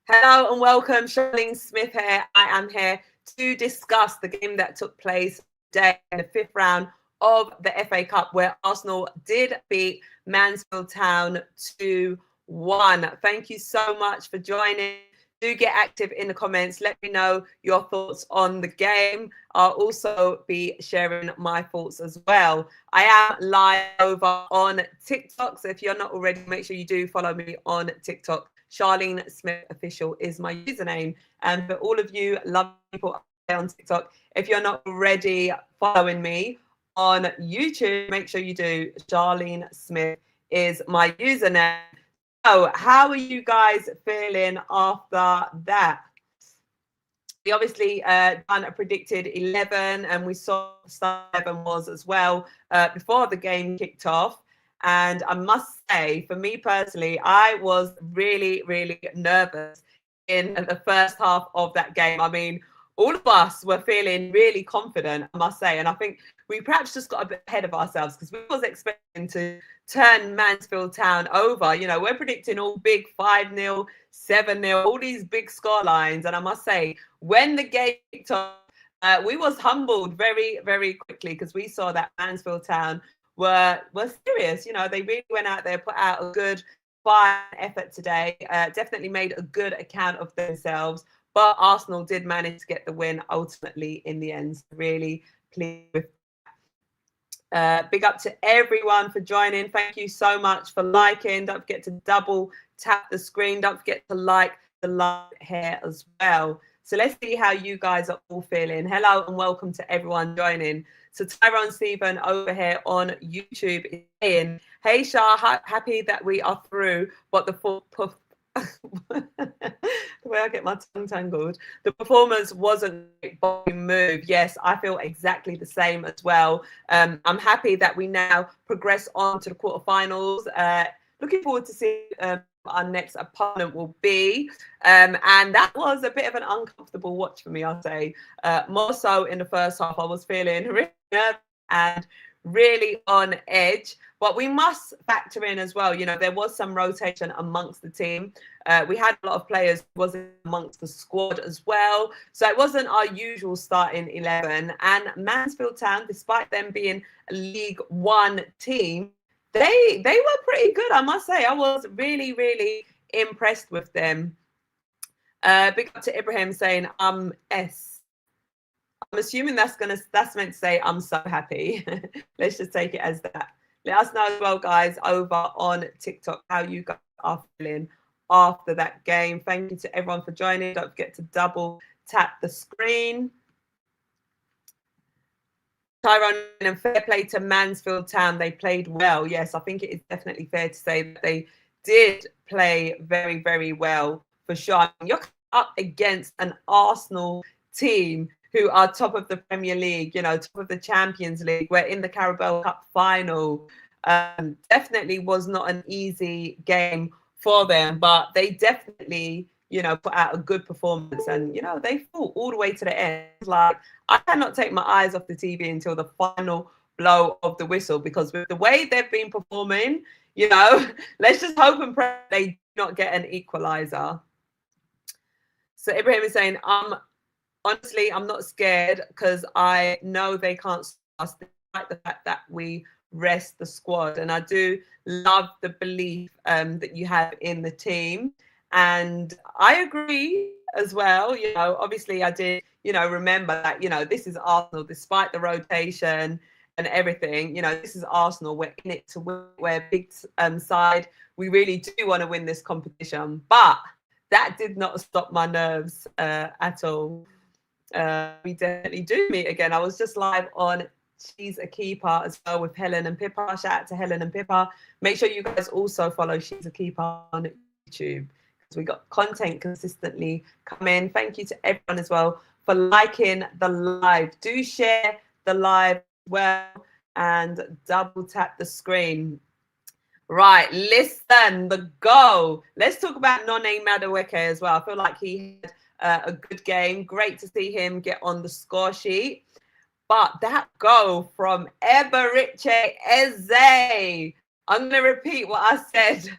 Hello and welcome. Charlene Smith here. I am here to discuss the game that took place today in the fifth round of the FA Cup, where Arsenal did beat Mansfield Town 2-1. Thank you so much for joining. Do get active in the comments. Let me know your thoughts on the game. I'll also be sharing my thoughts as well. I am live over on TikTok, so if you're not already, make sure you do follow me on TikTok. Charlene Smith Official is my username. And for all of you lovely people on TikTok, if you're not already following me on YouTube, make sure you do. Charlene Smith is my username. So, how are you guys feeling after that? We obviously done a predicted 11, and we saw Star 11 was as well before the game kicked off. And I must say, for me personally, I was really, really nervous in the first half of that game. I mean, all of us were feeling really confident, I must say. And I think we perhaps just got a bit ahead of ourselves because we was expecting to turn Mansfield Town over. You know, we're predicting all big 5-0, 7-0, all these big score lines. And I must say, when the game kicked off, we was humbled very, very quickly because we saw that Mansfield Town were serious. You know, they really went out there, put out a good fight effort today, definitely made a good account of themselves. But Arsenal did manage to get the win ultimately in the end. So really pleased with big up to everyone for joining. Thank you so much for liking. Don't forget to double tap the screen. Don't forget to like the live here as well. So let's see how you guys are all feeling. Hello and welcome to everyone joining. So Tyrone Stephen over here on YouTube is saying, hey Shah, happy that we are through, but the the way I get my tongue tangled, the performance wasn't a great move. Yes, I feel exactly the same as well. I'm happy that we now progress on to the quarterfinals. Looking forward to seeing our next opponent will be. And that was a bit of an uncomfortable watch for me, I'll say. More so in the first half, I was feeling really nervous and really on edge. But we must factor in as well, you know, there was some rotation amongst the team. We had a lot of players who wasn't amongst the squad as well. So it wasn't our usual starting 11. And Mansfield Town, despite them being a League One team, they were pretty good, I must say. I was really, really impressed with them. Big up to Ibrahim saying, S. I'm assuming that's meant to say I'm so happy. Let's just take it as that. Let us know as well, guys, over on TikTok how you guys are feeling after that game. Thank you to everyone for joining. Don't forget to double tap the screen. Tyrone, and fair play to Mansfield Town. They played well. Yes, I think it is definitely fair to say that they did play very, very well for sure. You're up against an Arsenal team who are top of the Premier League, you know, top of the Champions League. We're in the Carabao Cup final. Definitely was not an easy game for them, but they definitely, you know, put out a good performance, and you know, they fought all the way to the end. Like, I cannot take my eyes off the TV until the final blow of the whistle, because with the way they've been performing, you know, let's just hope and pray they do not get an equalizer. So Ibrahim is saying, honestly, I'm not scared because I know they can't stop us, despite the fact that we rest the squad. And I do love the belief that you have in the team. And I agree as well. You know, obviously I did, you know, remember that, you know, this is Arsenal, despite the rotation and everything. You know, this is Arsenal. We're in it to win. We're a big side. We really do want to win this competition. But that did not stop my nerves at all. We definitely do meet again. I was just live on She's a Keeper as well with Helen and Pippa. Shout out to Helen and Pippa. Make sure you guys also follow She's a Keeper on YouTube, because we got content consistently coming. Thank you to everyone as well for liking the live. Do share the live as well and double tap the screen. Right, listen, the goal. Let's talk about Noni Madueke as well. I feel like he had a good game. Great to see him get on the score sheet. But that goal from Eberechi Eze, I'm going to repeat what I said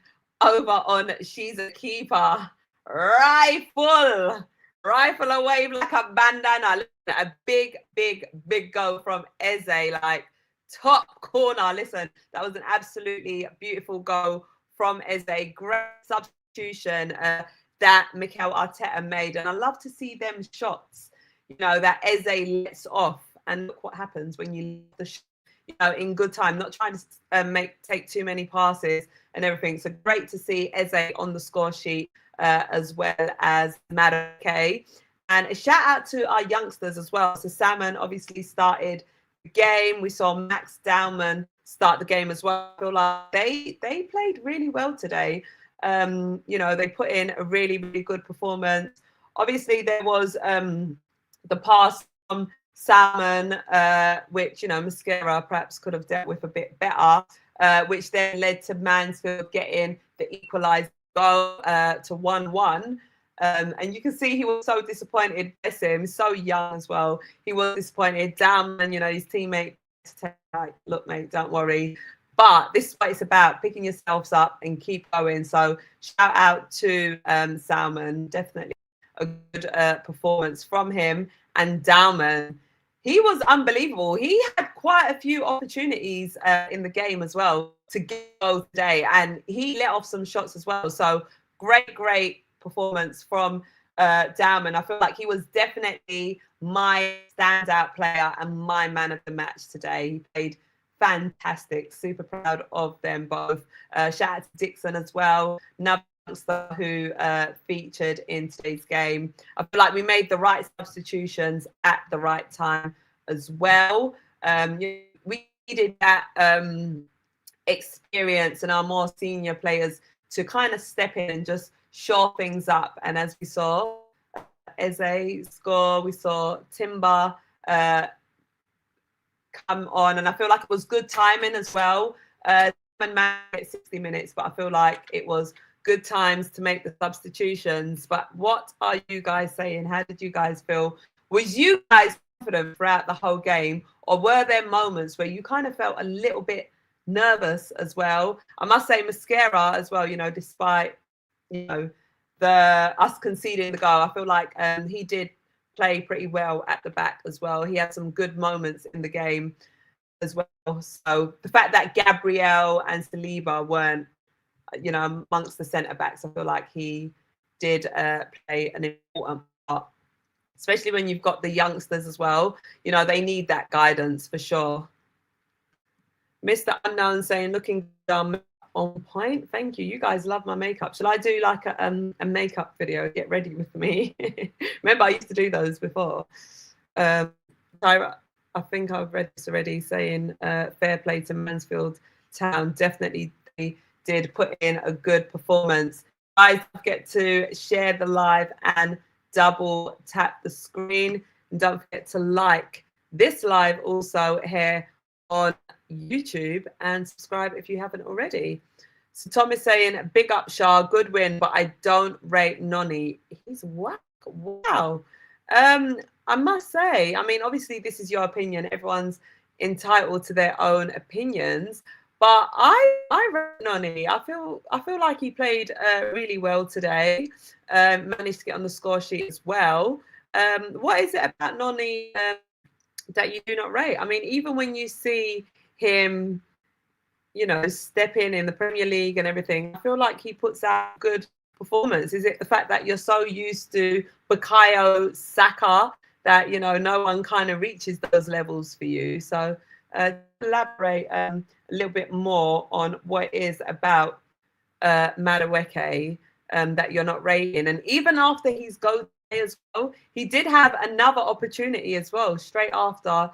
over on She's a Keeper. rifle away like a bandana. A big, big, big goal from Eze, like top corner. Listen, that was an absolutely beautiful goal from Eze. Great substitution that Mikel Arteta made, and I love to see them shots, you know, that Eze lets off, and look what happens when you leave the shot, you know, in good time, not trying to take too many passes and everything. So great to see Eze on the score sheet as well as Madueke. And a shout out to our youngsters as well. So Salmon obviously started the game. We saw Max Dowman start the game as well. I feel like they played really well today. You know, they put in a really, really good performance. Obviously, there was the pass from Salmon, which, you know, Mosquera perhaps could have dealt with a bit better, which then led to Mansfield getting the equalised goal to 1-1. And you can see he was so disappointed. Bless him, so young as well. He was disappointed. Down, you know, his teammate, like, look, mate, don't worry. But this is what it's about, picking yourselves up and keep going. So shout out to Salmon, definitely a good performance from him. And Dowman, he was unbelievable. He had quite a few opportunities in the game as well to get goals today, and he let off some shots as well. So great performance from Dowman. I feel like he was definitely my standout player and my man of the match today. He played fantastic. Super proud of them both. Shout out to Dixon as well, another youngster who featured in today's game. I feel like we made the right substitutions at the right time as well. We needed that experience and our more senior players to kind of step in and just shore things up. And as we saw Eze score, we saw Timber come on, and I feel like it was good timing as well. Man at 60 minutes, but I feel like it was good times to make the substitutions. But what are you guys saying? How did you guys feel? Was you guys confident throughout the whole game, or were there moments where you kind of felt a little bit nervous as well? I must say Mosquera as well, you know, despite, you know, us conceding the goal, I feel like he did play pretty well at the back as well. He had some good moments in the game as well. So the fact that Gabriel and Saliba weren't, you know, amongst the centre backs, I feel like he did play an important part, especially when you've got the youngsters as well. You know, they need that guidance for sure. Mr. Unknown saying, looking dumb, on point. Thank you. You guys love my makeup. Shall I do like a makeup video? Get ready with me. Remember, I used to do those before. I think I've read this already, saying fair play to Mansfield Town. Definitely they did put in a good performance. Guys, don't forget to share the live and double tap the screen. And don't forget to like this live also here on YouTube and subscribe if you haven't already. So Tom is saying, big up Shah, good win, but I don't rate Noni. He's whack. Wow. I must say, I mean, obviously this is your opinion. Everyone's entitled to their own opinions, but I rate Noni. I feel like he played really well today. Managed to get on the score sheet as well. What is it about Noni that you do not rate? I mean, even when you see him, you know, step in the Premier League and everything, I feel like he puts out good performance. Is it the fact that you're so used to Bukayo Saka that, you know, no one kind of reaches those levels for you? So elaborate a little bit more on what it is about Madueke that you're not rating. And even after his goal as well, he did have another opportunity as well straight after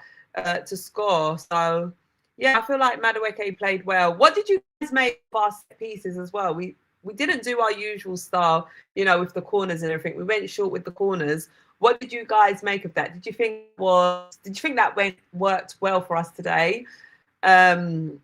to score. So yeah, I feel like Madueke played well. What did you guys make of our set pieces as well? We didn't do our usual style, you know, with the corners and everything. We went short with the corners. What did you guys make of that? Did you think that worked well for us today? And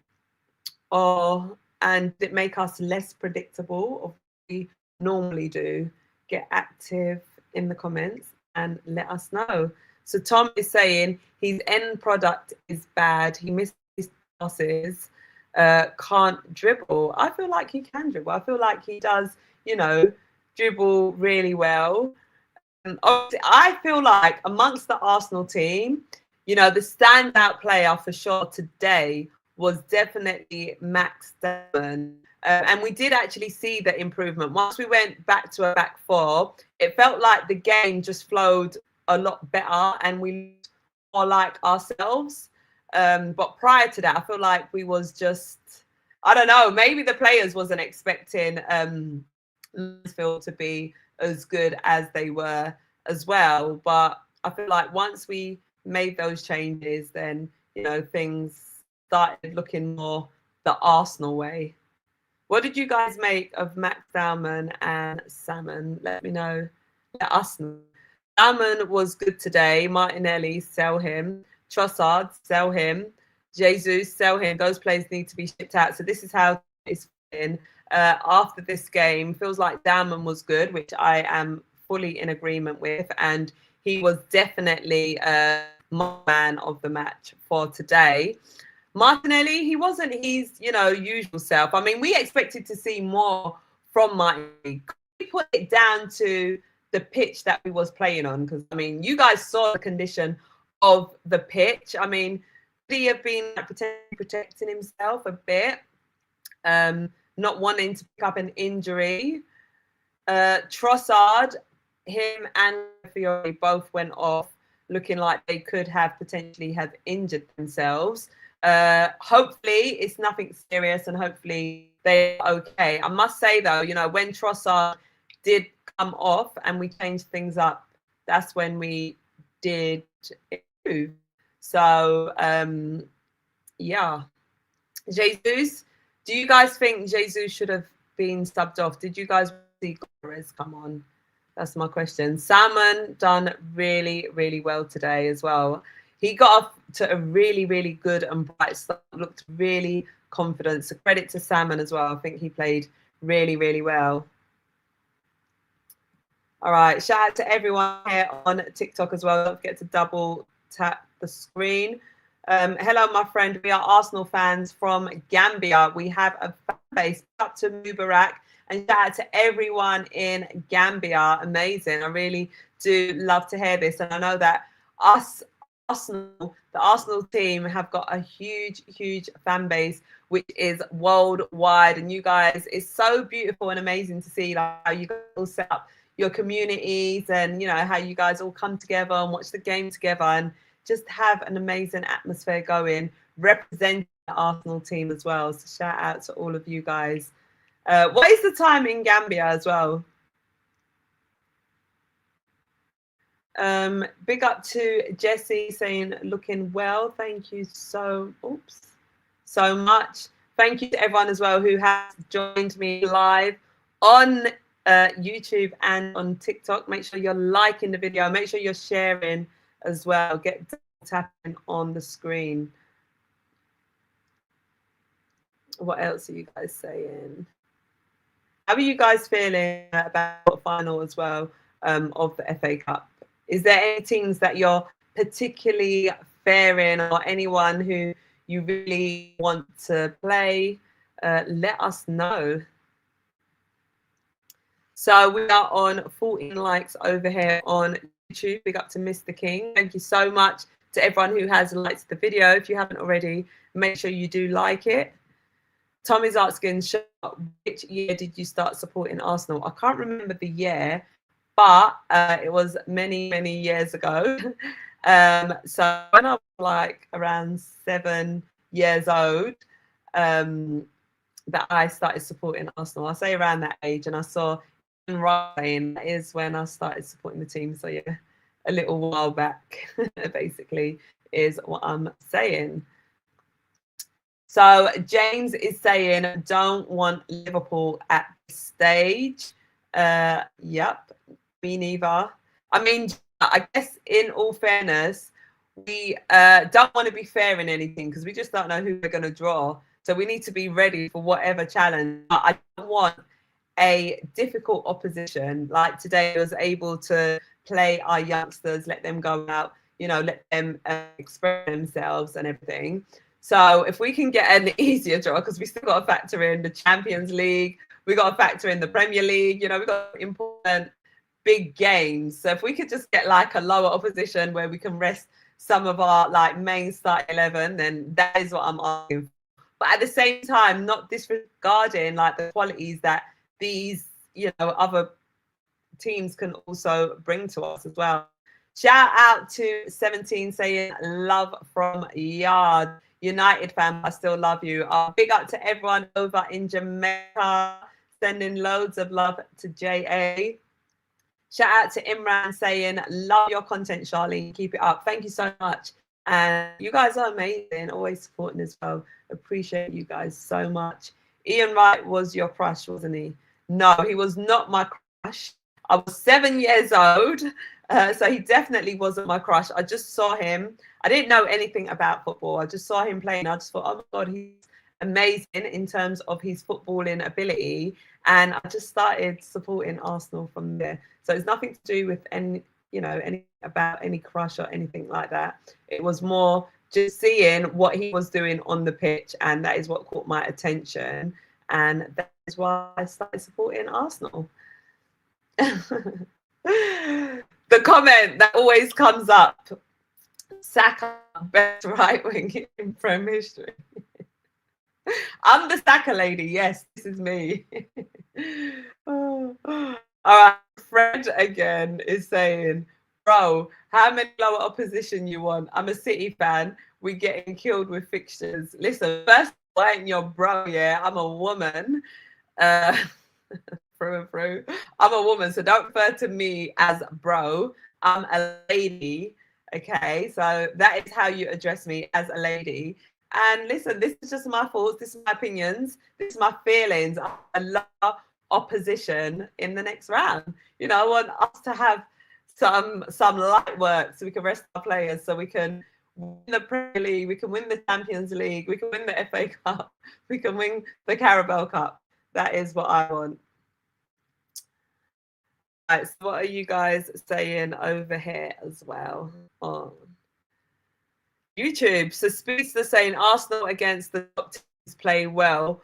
did it make us less predictable of what we normally do? Get active in the comments and let us know. So Tom is saying his end product is bad. He missed his passes, can't dribble. I feel like he can dribble. I feel like he does, you know, dribble really well. Obviously, I feel like amongst the Arsenal team, you know, the standout player for sure today was definitely Max Damon. And we did actually see the improvement. Once we went back to a back four, it felt like the game just flowed a lot better and we looked more like ourselves. But prior to that, I feel like we was just, I don't know, maybe the players wasn't expecting Mansfield to be as good as they were as well. But I feel like once we made those changes, then, you know, things started looking more the Arsenal way. What did you guys make of Max Salmon and Salmon? Let me know. Let us know. Salmon was good today. Martinelli, sell him. Trossard, sell him. Jesus, sell him. Those players need to be shipped out. So this is how it's in. After this game, feels like Salmon was good, which I am fully in agreement with. And he was definitely my man of the match for today. Martinelli, he wasn't his, you know, usual self. I mean, we expected to see more from Martinelli. We put it down to the pitch that we was playing on, because I mean, you guys saw the condition of the pitch. I mean, could he have been protecting himself a bit, not wanting to pick up an injury? Trossard, him and Fiore both went off looking like they could have potentially have injured themselves. Hopefully it's nothing serious and hopefully they're okay. I must say though, you know, when Trossard did come off and we changed things up, that's when we did improve. So yeah. Jesus, do you guys think Jesus should have been subbed off? Did you guys see Gomez come on? That's my question. Salmon done really, really well today as well. He got off to a really, really good and bright start, looked really confident. So credit to Salmon as well. I think he played really, really well. All right, shout out to everyone here on TikTok as well. Don't forget to double tap the screen. Hello, my friend. We are Arsenal fans from Gambia. We have a fan base. Up to Mubarak. And shout out to everyone in Gambia. Amazing. I really do love to hear this. And I know that the Arsenal team have got a huge, huge fan base, which is worldwide. And you guys, it's so beautiful and amazing to see like, how you guys all set up your communities and, you know, how you guys all come together and watch the game together and just have an amazing atmosphere going, representing the Arsenal team as well. So shout out to all of you guys. What is the time in Gambia as well? Big up to Jesse saying looking well. Thank you so much. Thank you to everyone as well who has joined me live on YouTube and on TikTok. Make sure you're liking the video. Make sure you're sharing as well. Get tapping on the screen. What else are you guys saying? How are you guys feeling about the final as well of the FA Cup? Is there any teams that you're particularly fearing or anyone who you really want to play? Let us know. So we are on 14 likes over here on YouTube. Big up to Mr. King. Thank you so much to everyone who has liked the video. If you haven't already, make sure you do like it. Tommy's asking, which year did you start supporting Arsenal? I can't remember the year, but it was many, many years ago. So when I was like around 7 years old, that I started supporting Arsenal. I say around that age, and I saw Ryan. That is when I started supporting the team. So yeah, a little while back, basically, is what I'm saying. So James is saying, don't want Liverpool at this stage. Yep, me neither. I mean, I guess in all fairness, we don't want to be fair in anything because we just don't know who we're going to draw. So we need to be ready for whatever challenge. I don't want a difficult opposition. Like today, I was able to play our youngsters, let them go out, you know, let them express themselves and everything. So if we can get an easier draw, because we still got to factor in the Champions League, We got to factor in the Premier League. You know, we got important big games. So if we could just get like a lower opposition where we can rest some of our like main start 11, then that is what I'm asking for. But at the same time, not disregarding like the qualities that these, you know, other teams can also bring to us as well. Shout out to 17 saying love from Yard. United fan, I still love you. Big up to everyone over in Jamaica, sending loads of love to JA. Shout out to Imran saying, love your content, Charlene. Keep it up. Thank you so much. And you guys are amazing, always supporting as well. Appreciate you guys so much. Ian Wright was your crush, wasn't he? No, he was not my crush. I was 7 years old, so he definitely wasn't my crush. I just saw him. I didn't know anything about football. I just saw him playing. I just thought, oh my God, he's amazing in terms of his footballing ability. And I just started supporting Arsenal from there. So it's nothing to do with any, you know, any about any crush or anything like that. It was more just seeing what he was doing on the pitch, and that is what caught my attention. And that is why I started supporting Arsenal. The comment that always comes up: Saka, best right wing in Prem history. I'm the Saka lady. Yes, this is me. Oh. All right, Fred again is saying, bro, how many lower opposition you want? I'm a City fan. We getting killed with fixtures. Listen, first I ain't your bro, yeah. I'm a woman. Through and through. I'm a woman, so don't refer to me as bro. I'm a lady. Okay, so that is how you address me, as a lady. And listen, this is just my thoughts, this is my opinions, this is my feelings. I love opposition in the next round. You know, I want us to have some light work so we can rest our players, so we can win the Premier League, we can win the Champions League, we can win the FA Cup, we can win the Carabao Cup. That is what I want. Right, so what are you guys saying over here as well on YouTube? So Speedster saying Arsenal against the top teams play well.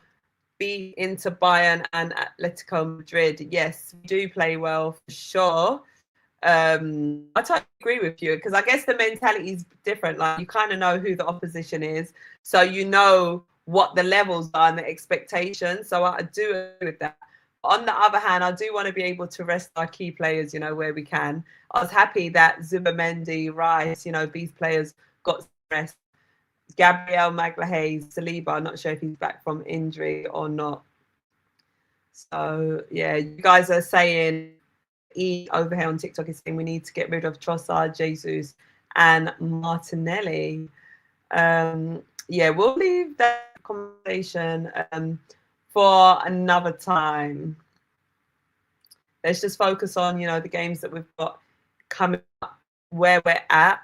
Be into Bayern and Atletico Madrid. Yes, we do play well for sure. I totally agree with you, because I guess the mentality is different. Like, you kind of know who the opposition is, so you know what the levels are and the expectations. So I do agree with that. On the other hand, I do want to be able to rest our key players, you know, where we can. I was happy that Zubimendi, Rice, you know, these players got rest. Gabriel Magalhaes, Saliba, I'm not sure if he's back from injury or not. So, yeah, you guys are saying, over here on TikTok is saying we need to get rid of Trossard, Jesus, and Martinelli. Yeah, we'll leave that conversation for another time. Let's just focus on, you know, the games that we've got coming up, where we're at,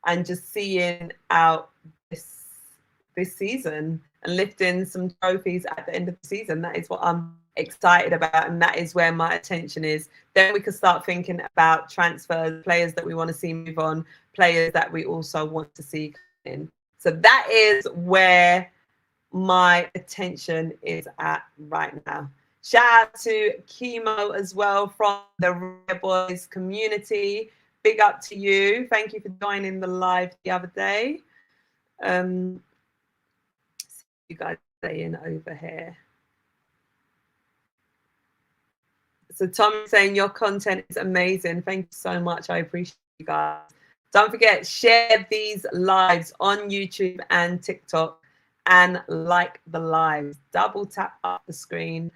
and just seeing out this season and lifting some trophies at the end of the season. That is what I'm excited about, and that is where my attention is. Then we can start thinking about transfers, players that we want to see move on, players that we also want to see come in. So that is where my attention is at right now. Shout out to Chemo as well from the Rare Boys community. Big up to you. Thank you for joining the live the other day. You guys saying over here. So Tom saying your content is amazing. Thank you so much. I appreciate you guys. Don't forget, share these lives on YouTube and TikTok and like the lives. Double tap up the screen,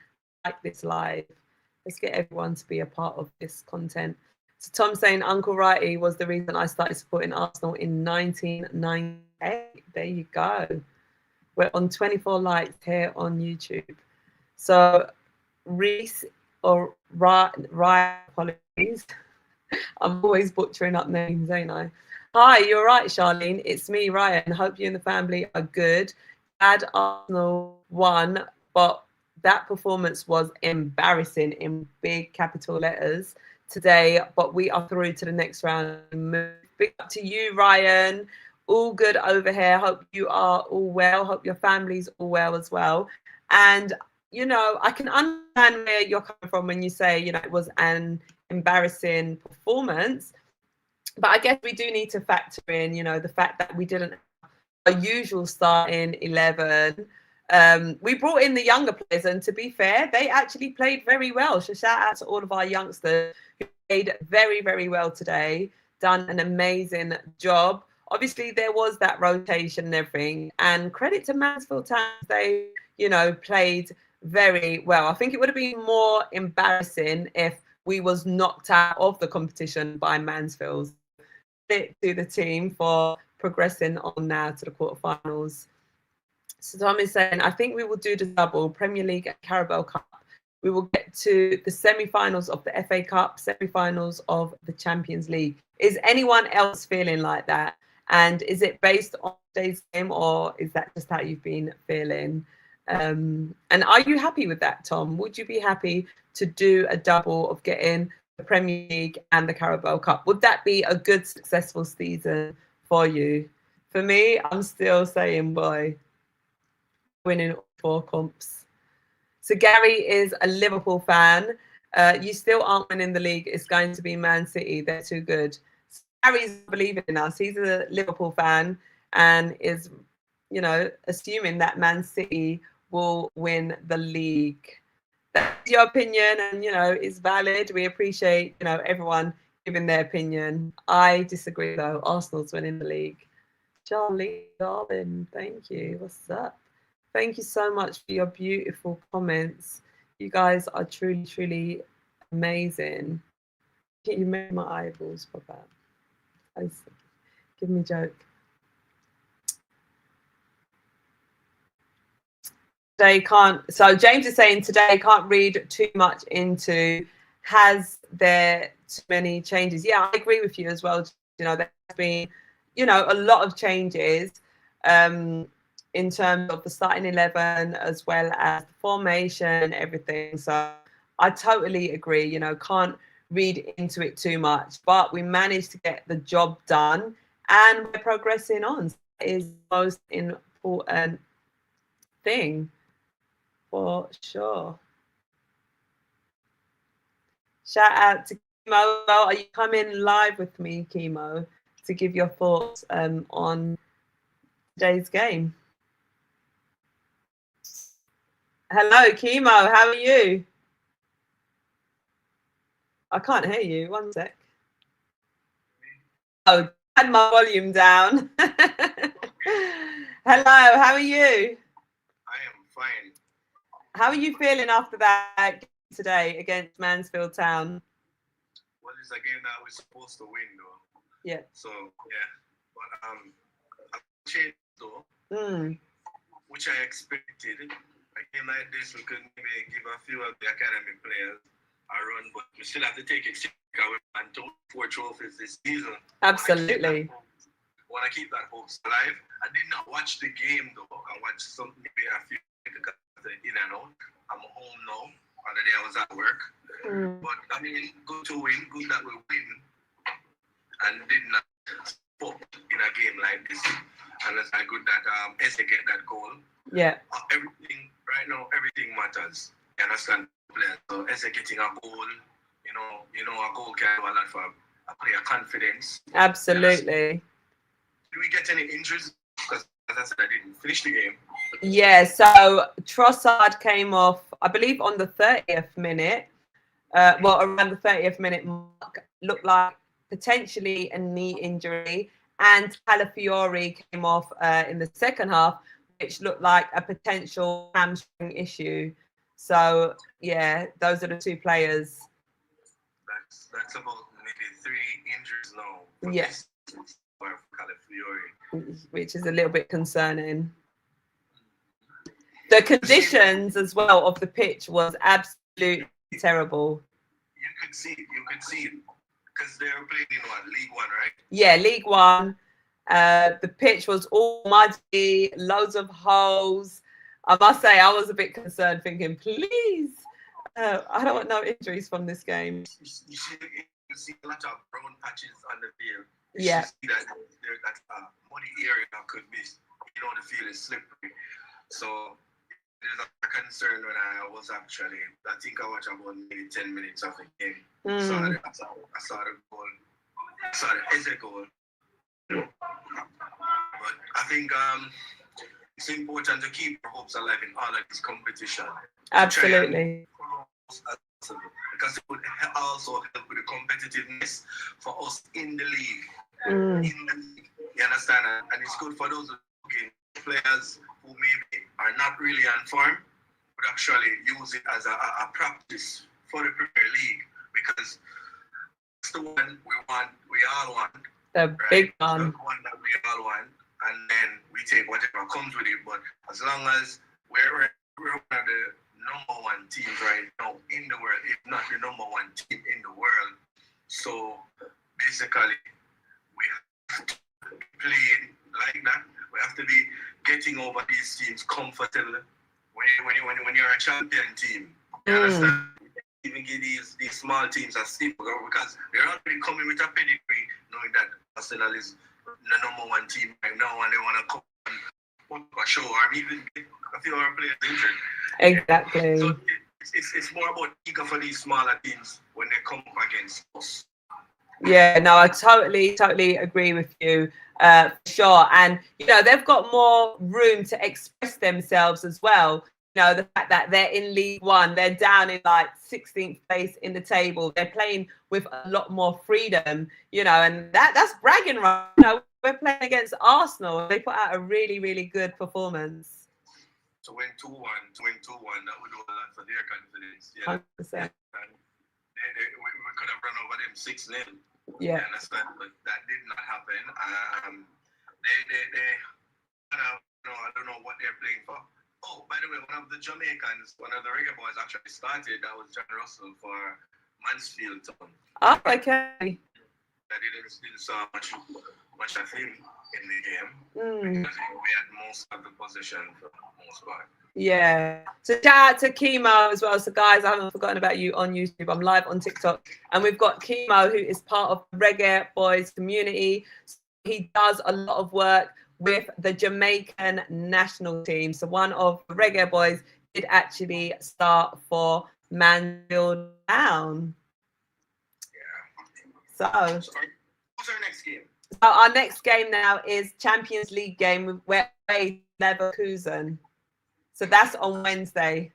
like this live. Let's get everyone to be a part of this content. So Tom saying Uncle Righty was the reason I started supporting Arsenal in 1998. There you go. We're on 24 likes here on YouTube. So Reese or Ryan, apologies. I'm always butchering up names, ain't I? Hi, you're right, Charlene. It's me, Ryan. Hope you and the family are good. Glad Arsenal won, but that performance was embarrassing in big capital letters today. But we are through to the next round. Big up to you, Ryan. All good over here. Hope you are all well. Hope your family's all well as well. And you know, I can understand where you're coming from when you say, you know, it was an embarrassing performance. But I guess we do need to factor in, you know, the fact that we didn't have our usual starting 11. We brought in the younger players, and to be fair, they actually played very well. So shout out to all of our youngsters who played very, very well today, done an amazing job. Obviously, there was that rotation and everything, and credit to Mansfield Town, they, you know, played very well. I think it would have been more embarrassing if we was knocked out of the competition by Mansfield. To the team for progressing on now to the quarterfinals. So Tom is saying, I think we will do the double Premier League and Carabao Cup. We will get to the semi-finals of the FA Cup, semi-finals of the Champions League. Is anyone else feeling like that? And is it based on today's game, or is that just how you've been feeling? And are you happy with that, Tom? Would you be happy to do a double of getting the Premier League and the Carabao Cup? Would that be a good, successful season for you? For me, I'm still saying, boy, winning all 4 comps. So Gary is a Liverpool fan. You still aren't winning the league. It's going to be Man City. They're too good. So Gary's believing in us. He's a Liverpool fan and is, you know, assuming that Man City will win the league. That's your opinion, and you know, it's valid. We appreciate, you know, everyone giving their opinion. I disagree though. Arsenal's winning the league. Charlie Darwin, thank you. What's up? Thank you so much for your beautiful comments. You guys are truly, truly amazing. You made my eyeballs pop out. Give me a joke. They can't. So James is saying today can't read too much into. Has there too many changes? Yeah, I agree with you as well. You know, there's been, you know, a lot of changes in terms of the starting 11 as well as the formation, everything. So I totally agree. You know, can't read into it too much, but we managed to get the job done, and we're progressing on. So that is the most important thing. For sure. Shout out to Chemo. Well, are you coming live with me, Chemo, to give your thoughts on today's game? Hello, Chemo. How are you? I can't hear you. One sec. Oh, I had my volume down. Hello, how are you? I am fine. How are you feeling after that today against Mansfield Town? Well, it's a game that we're supposed to win, though. Yeah. So yeah, but a change though, which I expected. A game like this, we could maybe give a few of the academy players a run, but we still have to take it seriously and 4 trophies this season. Absolutely. I want to keep that hopes alive. I did not watch the game though. I watched some maybe a few in and out. I'm home now. Other day I was at work. But I mean, good to win. Good that we win. And did not spot in a game like this. And it's good that Eze get that goal. Yeah. Everything right now, everything matters. You understand? So Eze getting a goal, you know, a goal can do a lot for a player confidence. Absolutely. Did we get any injuries? Because as I said, I didn't finish the game. Yeah, so Trossard came off, I believe, on the 30th minute. Well, around the 30th minute mark, looked like potentially a knee injury. And Calafiori came off in the second half, which looked like a potential hamstring issue. So, yeah, those are the 2 players. That's about maybe 3 injuries now. Yes. For Calafiori. Which is a little bit concerning. The conditions as well of the pitch was absolutely terrible. You could see because they were playing in what, League One, right? Yeah, League One. The pitch was all muddy, loads of holes. I must say, I was a bit concerned, thinking, please, I don't want no injuries from this game. You see a lot of brown patches on the field. Yeah. You see that that muddy area could be, you know, the field is slippery. So there's a concern when I was actually, I think I watched about maybe 10 minutes of the game. I saw the goal. I saw the Eze goal. But I think it's important to keep our hopes alive in all of this competition. Absolutely. Because it would also help with the competitiveness for us in the league. In the league. You understand? And it's good for those players who maybe are not really on form, would actually use it as a practice for the Premier League, because it's the one we all want. The right? big one. The one that we all want, and then we take whatever comes with it. But as long as we're one of the number one teams right now in the world, if not the number one team in the world, so basically we have to play like that. We have to be getting over these teams comfortably. When you're a champion team, you understand? Even give these small teams a stiff, because they're already coming with a pedigree, knowing that Arsenal is the number one team right now, and they want to come and put up a show, or even get a few of our players injured. Exactly. So it's more about eager for these smaller teams when they come up against us. Yeah, no, I totally agree with you, for sure. And, you know, they've got more room to express themselves as well. You know, the fact that they're in League One, they're down in like 16th place in the table. They're playing with a lot more freedom, you know, and that's bragging, right? You know, we're playing against Arsenal. They put out a really, really good performance. To win 2-1, that would do a lot for their confidence. Yeah. 100%. We could have run over them 6-0. Yeah. Understand? But that did not happen. I don't know what they're playing for. Oh, by the way, one of the Jamaicans, one of the reggae boys actually started. That was John Russell for Mansfield Town. Oh, okay. I didn't saw much of him in the game because we had most of the possession for the most part. Yeah. So shout out to Chemo as well. So guys, I haven't forgotten about you on YouTube. I'm live on TikTok, and we've got Chemo, who is part of the Reggae Boys community. He does a lot of work with the Jamaican national team. So one of the Reggae Boys did actually start for Mansfield Town. Yeah. So what's our next game? So our next game now is Champions League game with Leverkusen. So that's on Wednesday.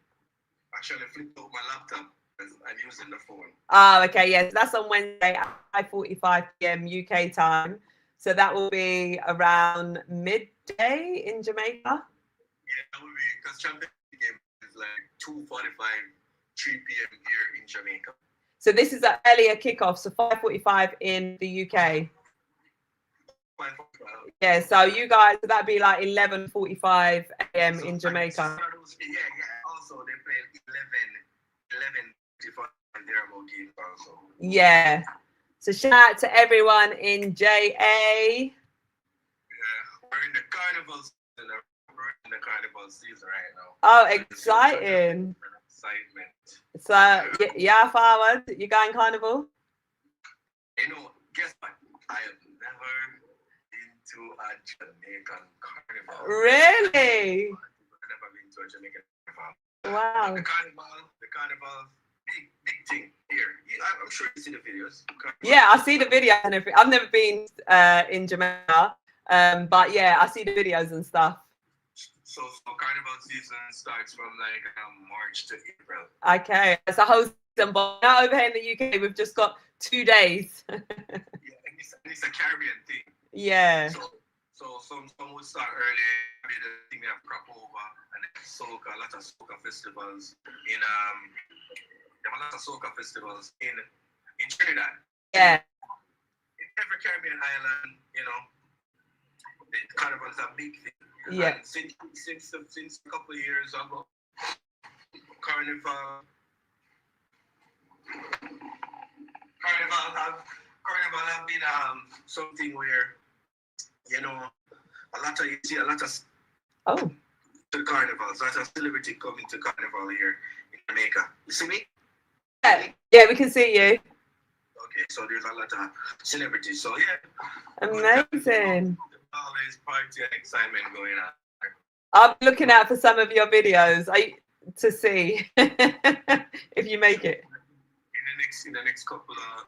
Actually, I flipped out my laptop because I'm using the phone. Oh, okay. Yes, that's on Wednesday at 5:45 p.m. UK time. So that will be around midday in Jamaica. Yeah, that will be, because Champions League game is like 2:45, 3 p.m. here in Jamaica. So this is an earlier kickoff, so 5:45 in the UK. 5:45. Yeah, so you guys, that'd be like 11:45 a.m. in Jamaica. Yeah. Also, they play 11:55 there about game also. Yeah. So shout out to everyone in JA. Yeah, we're in the carnival season. We're in the carnival season right now. Oh, exciting. Excitement. So, yeah, forward. You going carnival? You know, guess what? I have never been to a Jamaican carnival. Really? I've never been to a Jamaican carnival. Wow. The carnival, big thing here. I'm sure you see the videos. Yeah, I see the video and everything. I've never been in Jamaica, but yeah, I see the videos and stuff. So carnival season starts from like March to April. Okay, it's a whole season, but now over here in the UK, we've just got 2 days. Yeah, and it's a Caribbean thing. Yeah. So some would start early. Maybe the thing they have crop over, and then soca, a lot of soca festivals in there are a lot of soca festivals in Trinidad. Yeah. In every Caribbean island, you know, the carnival is a big thing. Yeah. And since a couple of years ago, carnival have been something where, you know, you see a lot of to carnivals, a lot of celebrity coming to carnival here in Jamaica. You see me? Yeah, we can see you. Okay, so there's a lot of celebrities. So yeah. Amazing. Always party and excitement going on. I'm looking out for some of your videos to see if you make it. In the next couple of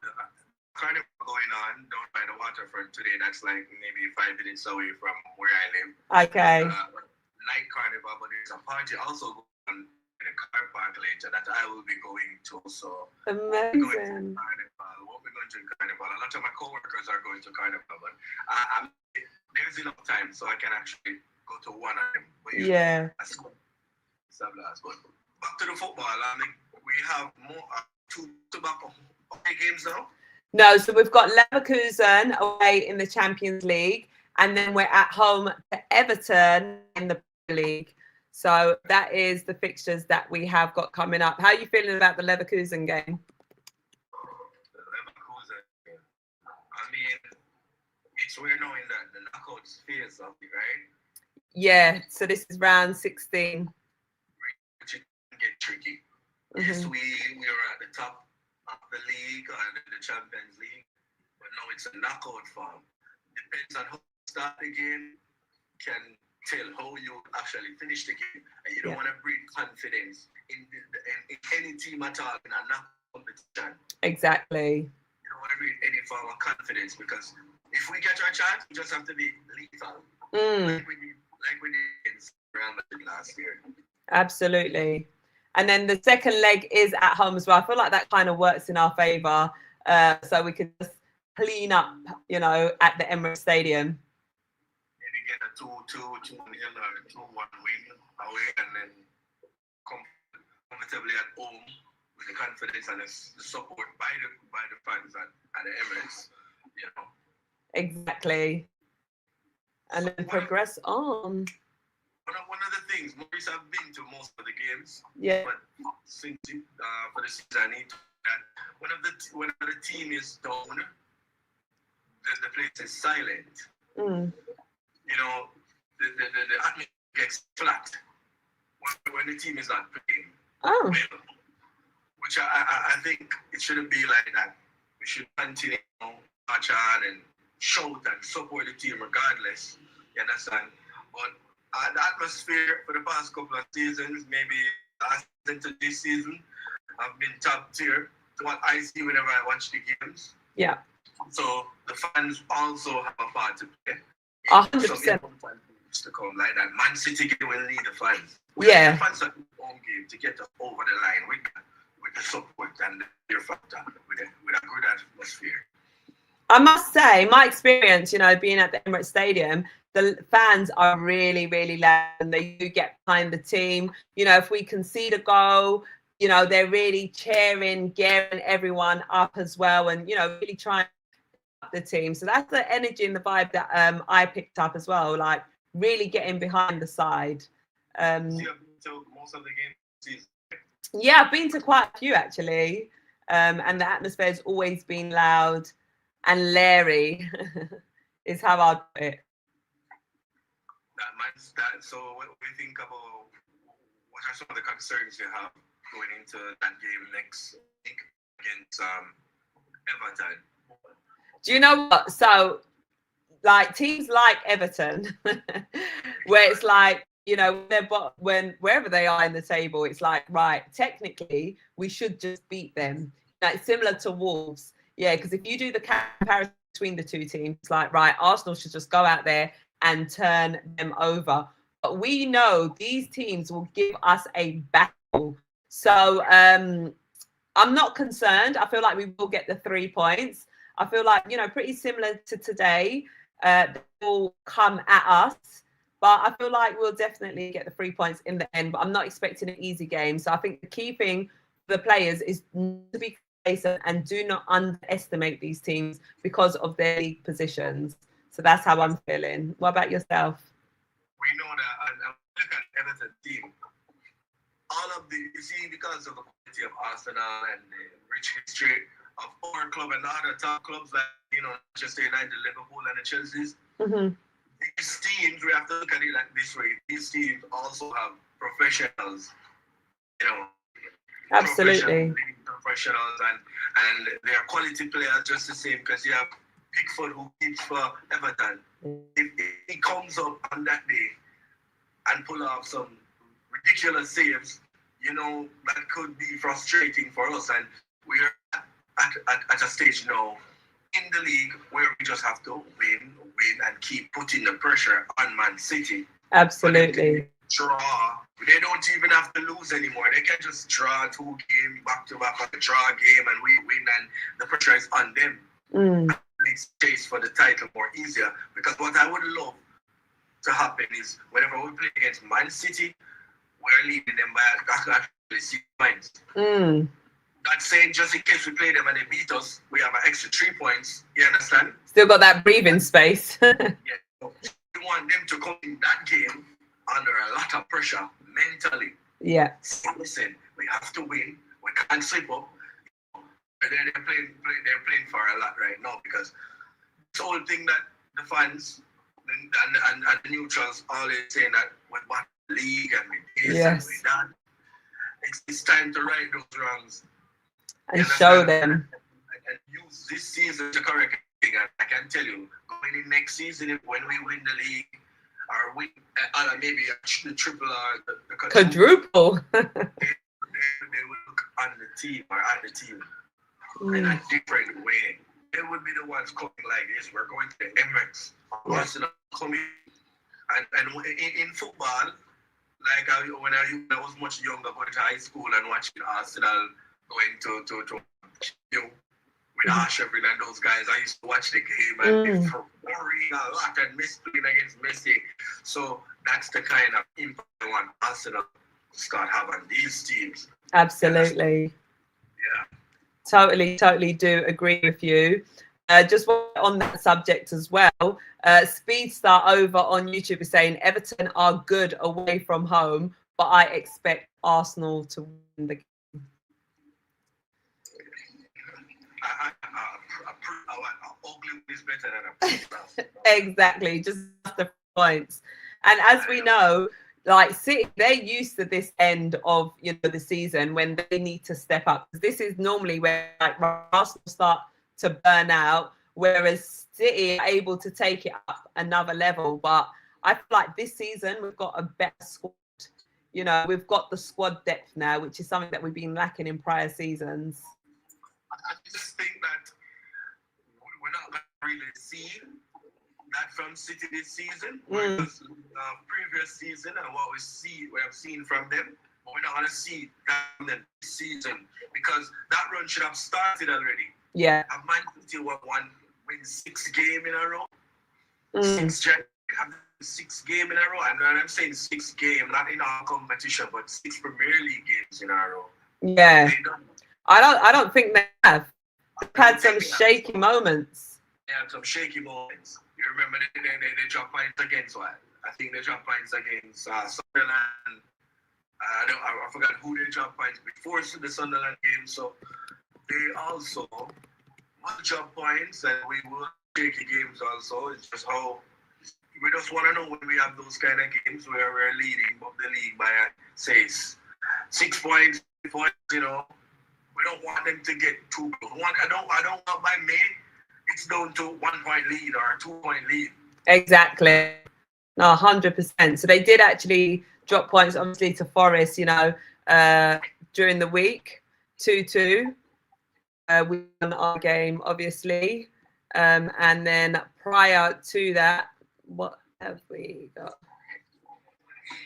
carnival going on down by the waterfront today. That's like maybe 5 minutes away from where I live. Okay. Night carnival, but there's a party also going on in the car park later that I will be going to. So amazing. We'll be going to carnival. A lot of my coworkers are going to carnival, but there's enough time so I can actually go to one of them. But yeah. That's cool. But back to the football. I mean, we have more two tobacco games now. No, so we've got Leverkusen away in the Champions League, and then we're at home to Everton in the Premier League. So that is the fixtures that we have got coming up. How are you feeling about the Leverkusen game? Leverkusen, I mean, it's we're knowing that the knockout phase of it, right? Yeah, so this is round 16. Which can get tricky. Mm-hmm. Yes, we are at the top of the league or the Champions League, but now it's a knockout form. Depends on how you start the game, can tell how you actually finish the game, and you don't want to breed confidence in any team at all in a knockout competition. Exactly. You don't want to breed any form of confidence, because if we get our chance, we just have to be lethal, like we did in Real Madrid last year. Absolutely. And then the second leg is at home as well. I feel like that kind of works in our favour. So we could just clean up, at the Emirates Stadium. Maybe get a 2-2, 2-0 or 2-1 win away, and then comfortably at home with the confidence and the support by the fans at the Emirates, Exactly. And then progress on. One of the things, Maurice, I've been to most of the games. Yeah. But since for the season, I need to that when the team is down, the place is silent. The atmosphere gets flat when the team is not playing. Oh. Which I think it shouldn't be like that. We should continue to march on and shout and support the team regardless. You understand? But the atmosphere for the past couple of seasons, maybe last into this season, have been top tier to what I see whenever I watch the games. Yeah. So the fans also have a part to play. 100%. To come like that. Man City will need the fans. Yeah. The fans at the home game to get us over the line with the support and the fear factor, with a good atmosphere. I must say, my experience, being at the Emirates Stadium, the fans are really, really loud, and they do get behind the team. If we concede a goal, they're really cheering, gearing everyone up as well, and really trying to up the team. So that's the energy and the vibe that I picked up as well, like really getting behind the side. You have been to most of the games? Yeah, I've been to quite a few actually, and the atmosphere has always been loud and leery, is how I'd put it. So what do you think about, what are some of the concerns you have going into that game next week against Everton? Do you know what? So, like teams like Everton, where it's like, wherever they are in the table, it's like, right, technically we should just beat them. Like similar to Wolves. Yeah, because if you do the comparison between the two teams, it's like, right, Arsenal should just go out there and turn them over. But we know these teams will give us a battle. So I'm not concerned. I feel like we will get the 3 points. I feel like, pretty similar to today, they will come at us. But I feel like we'll definitely get the 3 points in the end. But I'm not expecting an easy game. So I think the key thing for the players is to be complacent and do not underestimate these teams because of their league positions. So that's how I'm feeling. What about yourself? We know that, and look at Everton team. Because of the quality of Arsenal and the rich history of our club and the other top clubs like, Manchester United, Liverpool, and the Chelsea's, these teams, we have to look at it like this way. These teams also have professionals, Absolutely. Professionals, and they are quality players just the same, because you have Pickford who keeps for Everton. If he comes up on that day and pull off some ridiculous saves, that could be frustrating for us. And we're at a stage now in the league where we just have to win, and keep putting the pressure on Man City. Absolutely. Draw. They don't even have to lose anymore. They can just draw 2 games back to back, a draw game, and we win, and the pressure is on them. It makes chase for the title more easier. Because what I would love to happen is whenever we play against Man City, we're leading them by actually 6 points. Not saying just in case we play them and they beat us, we have an extra 3 points. You understand? Still got that breathing space. Yeah. So we want them to come in that game under a lot of pressure mentally. Yeah. So listen, we have to win. We can't slip up. They're playing for a lot right now, because this whole thing that the fans and the neutrals always saying that we want the league and we this and we that. It's time to right those wrongs and show them. And use this season to correct thing. I can tell you, going in next season, when we win the league, or win maybe the triple or the quadruple, they will look on the team or at the team in a different way. They would be the ones coming like this. We're going to the Emirates. Arsenal coming, and in football, like when I was much younger, going to high school and watching Arsenal going to with Sheffield and those guys, I used to watch the game and they worrying a lot and playing against Messi. So that's the kind of impact I want Arsenal to start having these teams. Absolutely. Yeah. Totally do agree with you. Just on that subject as well, Speedstar over on YouTube is saying Everton are good away from home, but I expect Arsenal to win the game. Ugly is better than a Exactly, just the points. And as we know, like City, they're used to this end of the season when they need to step up. This is normally where like Arsenal start to burn out, whereas City are able to take it up another level. But I feel like this season we've got a better squad. We've got the squad depth now, which is something that we've been lacking in prior seasons. I just think that we're not going to really see that from City this season. Because previous season and what we have seen from them, but we're not going to see that from them this season, because that run should have started already. Yeah. Have Man City win 6 games in a row? 6 games in a row. And when I'm saying 6 games, not in our competition, but 6 Premier League games in a row. Yeah. I don't think they have. They've had some shaky moments. They had some shaky moments. You remember they dropped points against what? I think they dropped points against Sunderland. I forgot who they dropped points before the Sunderland game. So they also will drop points, and we will shaky games also. It's just how we just want to know when we have those kind of games where we're leading the league by say 6 points, We don't want them to get too close. I don't want by May it's down to 1 point lead or a 2 point lead. Exactly. No, 100%. So they did actually drop points, obviously, to Forest, during the week, 2-2. We won our game, obviously. And then prior to that, what have we got?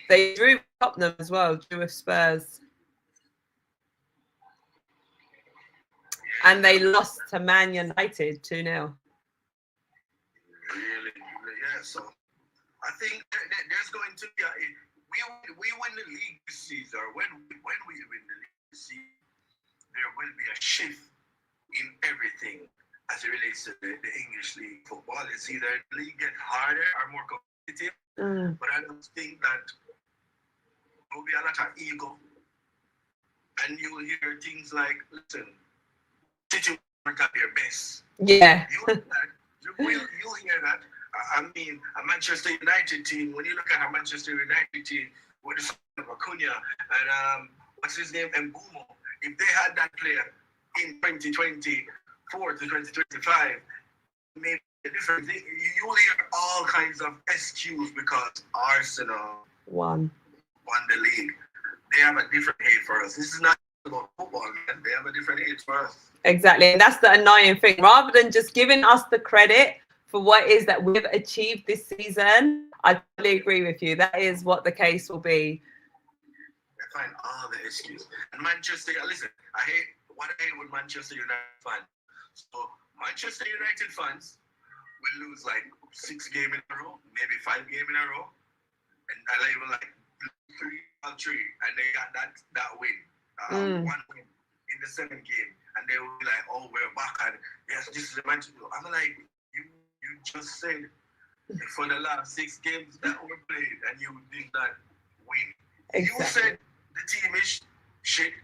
They drew Tottenham as well, drew with Spurs. And they lost to Man United 2-0. Really? Yeah, so I think there's going to be we win the league this season, or when we win the league this season, there will be a shift in everything as it relates to the English league football. It's either the league get harder or more competitive, but I don't think that there will be a lot of ego. And you will hear things like, listen, City weren't at their best. Yeah. You'll hear that. I mean, a Manchester United team, when you look at a Manchester United team with the son of Acuna and what's his name, Mbumo, if they had that player in 2024 to 2025, maybe a different thing. You'll hear all kinds of excuses because Arsenal Won the league. They have a different hate for us. This is not about football, man. They have a different hate for us. Exactly. And that's the annoying thing. Rather than just giving us the credit for what it is that we've achieved this season, I totally agree with you. That is what the case will be. They find all the excuse. And Manchester, listen, I hate with Manchester United fans. So Manchester United fans will lose like 6 games in a row, maybe 5 games in a row. And I label like 3 and they got that win. 1 win in the 7th game. And they will be like, oh, we're back and yes, this is the Manchester. I'm like, you just said for the last 6 games that we played and you did not win. Exactly. You said the team is shit.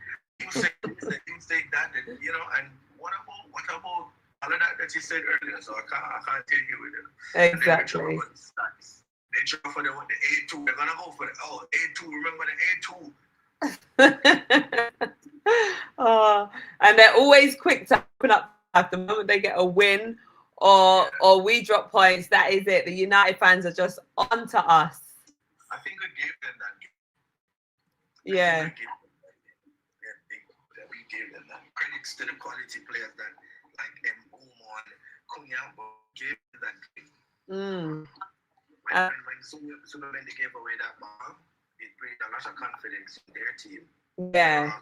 You said that, and, you know, and what about all of that you said earlier? So I can't take it with it. Exactly. They draw for the A2. They're gonna go for the A2. Remember the A2? And they're always quick to open up at the moment they get a win or we drop points. That is it. The United fans are just onto us. I think we gave them that game. Yeah. We gave them that. Credits to the quality players that like Mbeumo and Kunyambo gave them that game. When Superman gave away that ball, it brought a lot of confidence in their team. Yeah.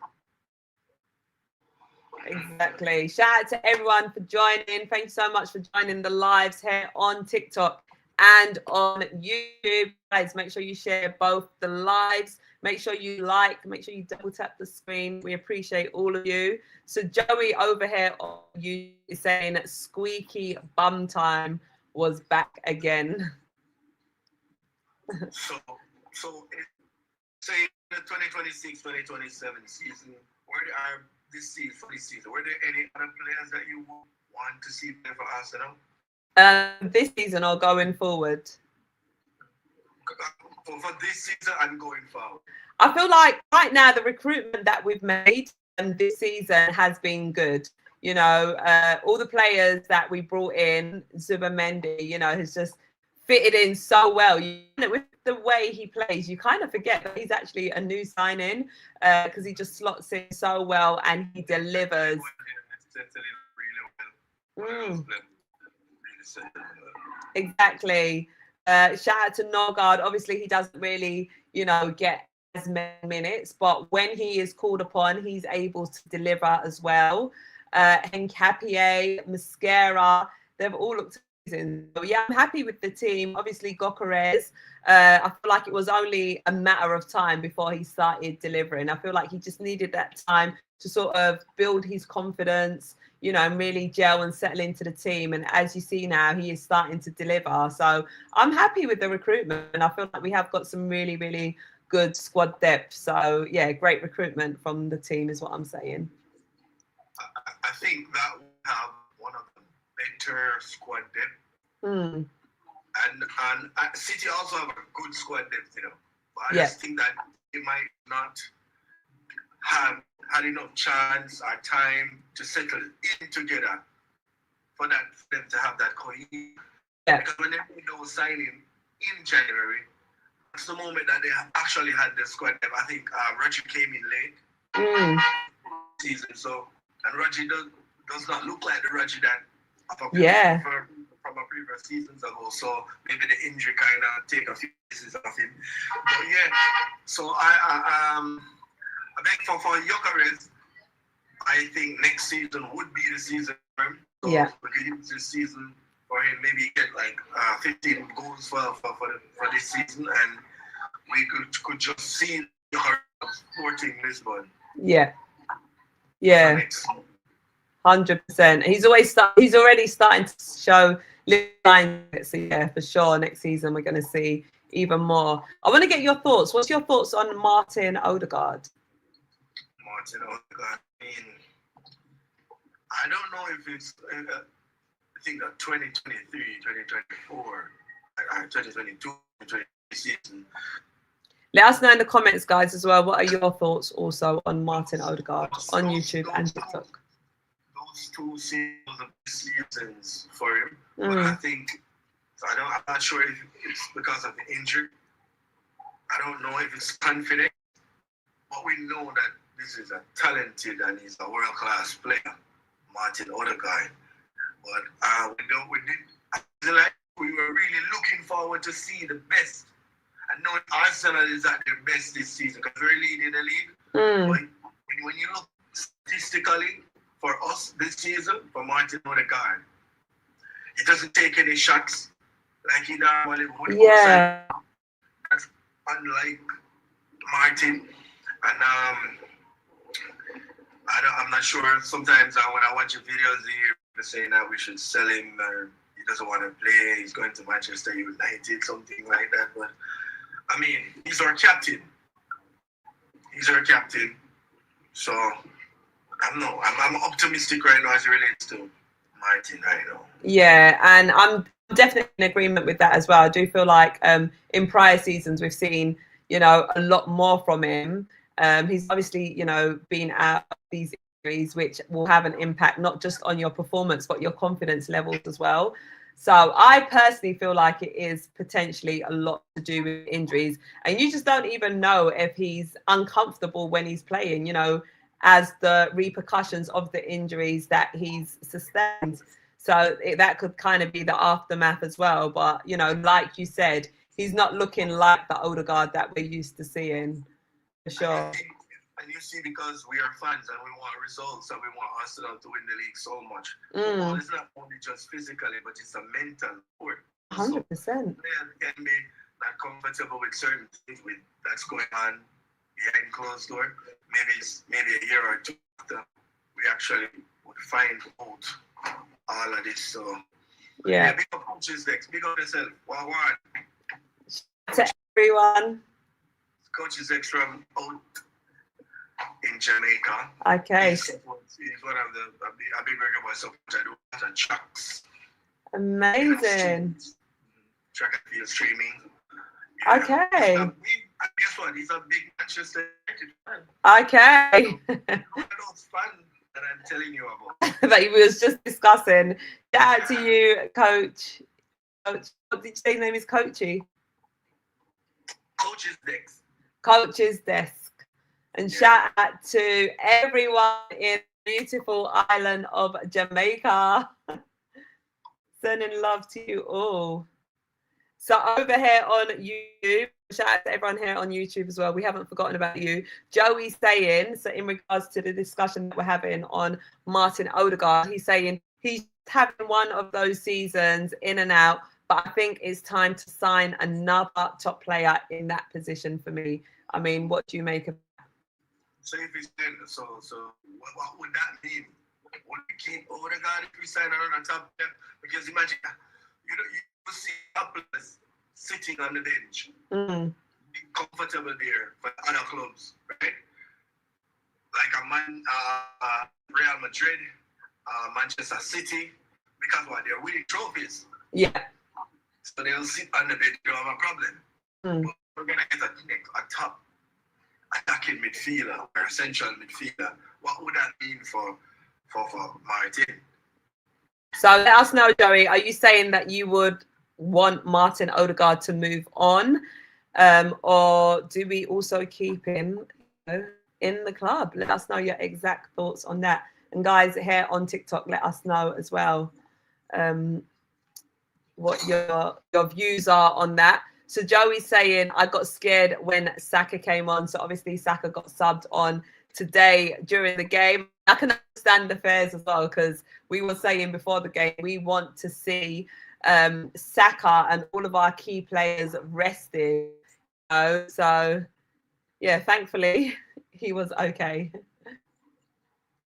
Exactly. Shout out to everyone for joining. Thank you so much for joining the lives here on TikTok and on YouTube. Guys, make sure you share both the lives. Make sure you like. Make sure you double tap the screen. We appreciate all of you. So Joey over here on YouTube is saying that squeaky bum time was back again. So say the 2026-2027 season, where are this season, were there any other players that you want to see play for Arsenal? This season or going forward? For this season and going forward. I feel like right now the recruitment that we've made this season has been good. You know, all the players that we brought in, Zubimendi, you know, has just fitted in so well. With the way he plays, you kind of forget that he's actually a new signing because he just slots in so well and he delivers. Exactly. Shout out to Norgard. Obviously, he doesn't really, you know, get as many minutes, but when he is called upon, he's able to deliver as well. Nkapie, Mascara, they've all looked amazing. So yeah, I'm happy with the team. Obviously, Gokares, I feel like it was only a matter of time before he started delivering. I feel like he just needed that time to sort of build his confidence, you know, and really gel and settle into the team. And as you see now, he is starting to deliver. So I'm happy with the recruitment. And I feel like we have got some really, really good squad depth. So yeah, great recruitment from the team is what I'm saying. I think that we have one of the better squad depth. And City also have a good squad depth, you know. But I just think that they might not have had enough chance or time to settle in together for them to have that cohesion. Yeah. Because when they made those signing in January, that's the moment that they actually had the squad depth. I think Reggie came in late season, so and Reggie does not look like the Reggie that from a previous seasons ago. So maybe the injury kind of take a few pieces of him. But yeah, so I think for Gyökeres, I think next season would be the season for him. So we could use this season for him, maybe get like 15 goals for this season, and we could just see Gyökeres Sporting Lisbon. Yeah. 100%. He's already starting to show little signs. So yeah, for sure, next season we're going to see even more. I want to get your thoughts. What's your thoughts on Martin Odegaard? Martin Odegaard. I mean, I don't know if it's. I think that 2023, 2024, 2022, 2023 season. Let us know in the comments, guys, as well. What are your thoughts also on Martin Odegaard on YouTube and TikTok? Those two seasons for him. But I think, I'm not sure if it's because of the injury. I don't know if it's confident, but we know that this is a talented and he's a world-class player, Martin Odegaard. But I feel like we were really looking forward to see the best. I know Arsenal is at their best this season because we're leading the league. But when you look statistically for us this season, for Martin Odegaard, he doesn't take any shots like he normally would. Yeah. That's unlike Martin. And I'm not sure. Sometimes when I watch your videos, they're saying that we should sell him. He doesn't want to play. He's going to Manchester United, something like that. But I mean, he's our captain. So I'm optimistic right now as it relates to Martin right now. Yeah, and I'm definitely in agreement with that as well. I do feel like in prior seasons we've seen, you know, a lot more from him. He's obviously, you know, been out of these injuries, which will have an impact not just on your performance, but your confidence levels as well. So I personally feel like it is potentially a lot to do with injuries. And you just don't even know if he's uncomfortable when he's playing, you know, as the repercussions of the injuries that he's sustained. So that could kind of be the aftermath as well. But, you know, like you said, he's not looking like the Odegaard that we're used to seeing, for sure. And you see, because we are fans and we want results and we want Arsenal to win the league so much. Football is not only just physically, but it's a mental sport. 100%. So players can be not comfortable with certain things that's going on behind closed door. Maybe a year or two after we actually would find out all of this. So yeah, big up coaches next. Big up yourself. One. To everyone. Coaches X from out in Jamaica. Okay. He's one of the I've been very about so much. I do lots of tracks. Amazing. Track and field streaming. Yeah. Okay. Guess what? He's a big Manchester United fan. Okay. Those fans that I'm telling you about. That he was just discussing. Shout out to you, Coach. What did you say his name is? Coachy? Coach's Desk. Coach's Desk. And shout out to everyone in the beautiful island of Jamaica. Sending love to you all. So over here on YouTube, shout out to everyone here on YouTube as well. We haven't forgotten about you. Joey's saying, so in regards to the discussion that we're having on Martin Odegaard, he's saying he's having one of those seasons in and out, but I think it's time to sign another top player in that position for me. I mean, what do you make of that? So if he's in, so what would that mean? Would we keep Odegaard if we sign another top player? Because imagine, you see players sitting on the bench, comfortable there for other clubs, right? Like Real Madrid, Manchester City, because what, they're winning trophies. Yeah. So they'll sit on the bench, they don't have a problem. But we're gonna get a top attacking midfielder or essential midfielder. What would that mean for Martin? So let us know, Joey. Are you saying that you would want Martin Odegaard to move on, or do we also keep him in the club? Let us know your exact thoughts on that. And guys here on TikTok, let us know as well what your views are on that. So Joey's saying, I got scared when Saka came on. So obviously Saka got subbed on today during the game. I can understand the fears as well, because we were saying before the game, we want to see Saka and all of our key players rested. So, yeah, thankfully he was okay.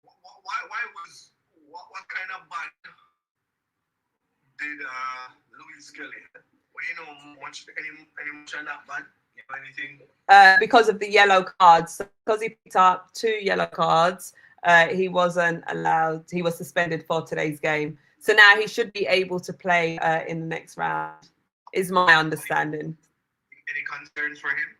What kind of band did Louis Kelly? Well, any much on that band? You know anything? Because of the yellow cards. So because he picked up 2 yellow cards, he wasn't allowed. He was suspended for today's game. So now he should be able to play in the next round, is my understanding. Any concerns for him?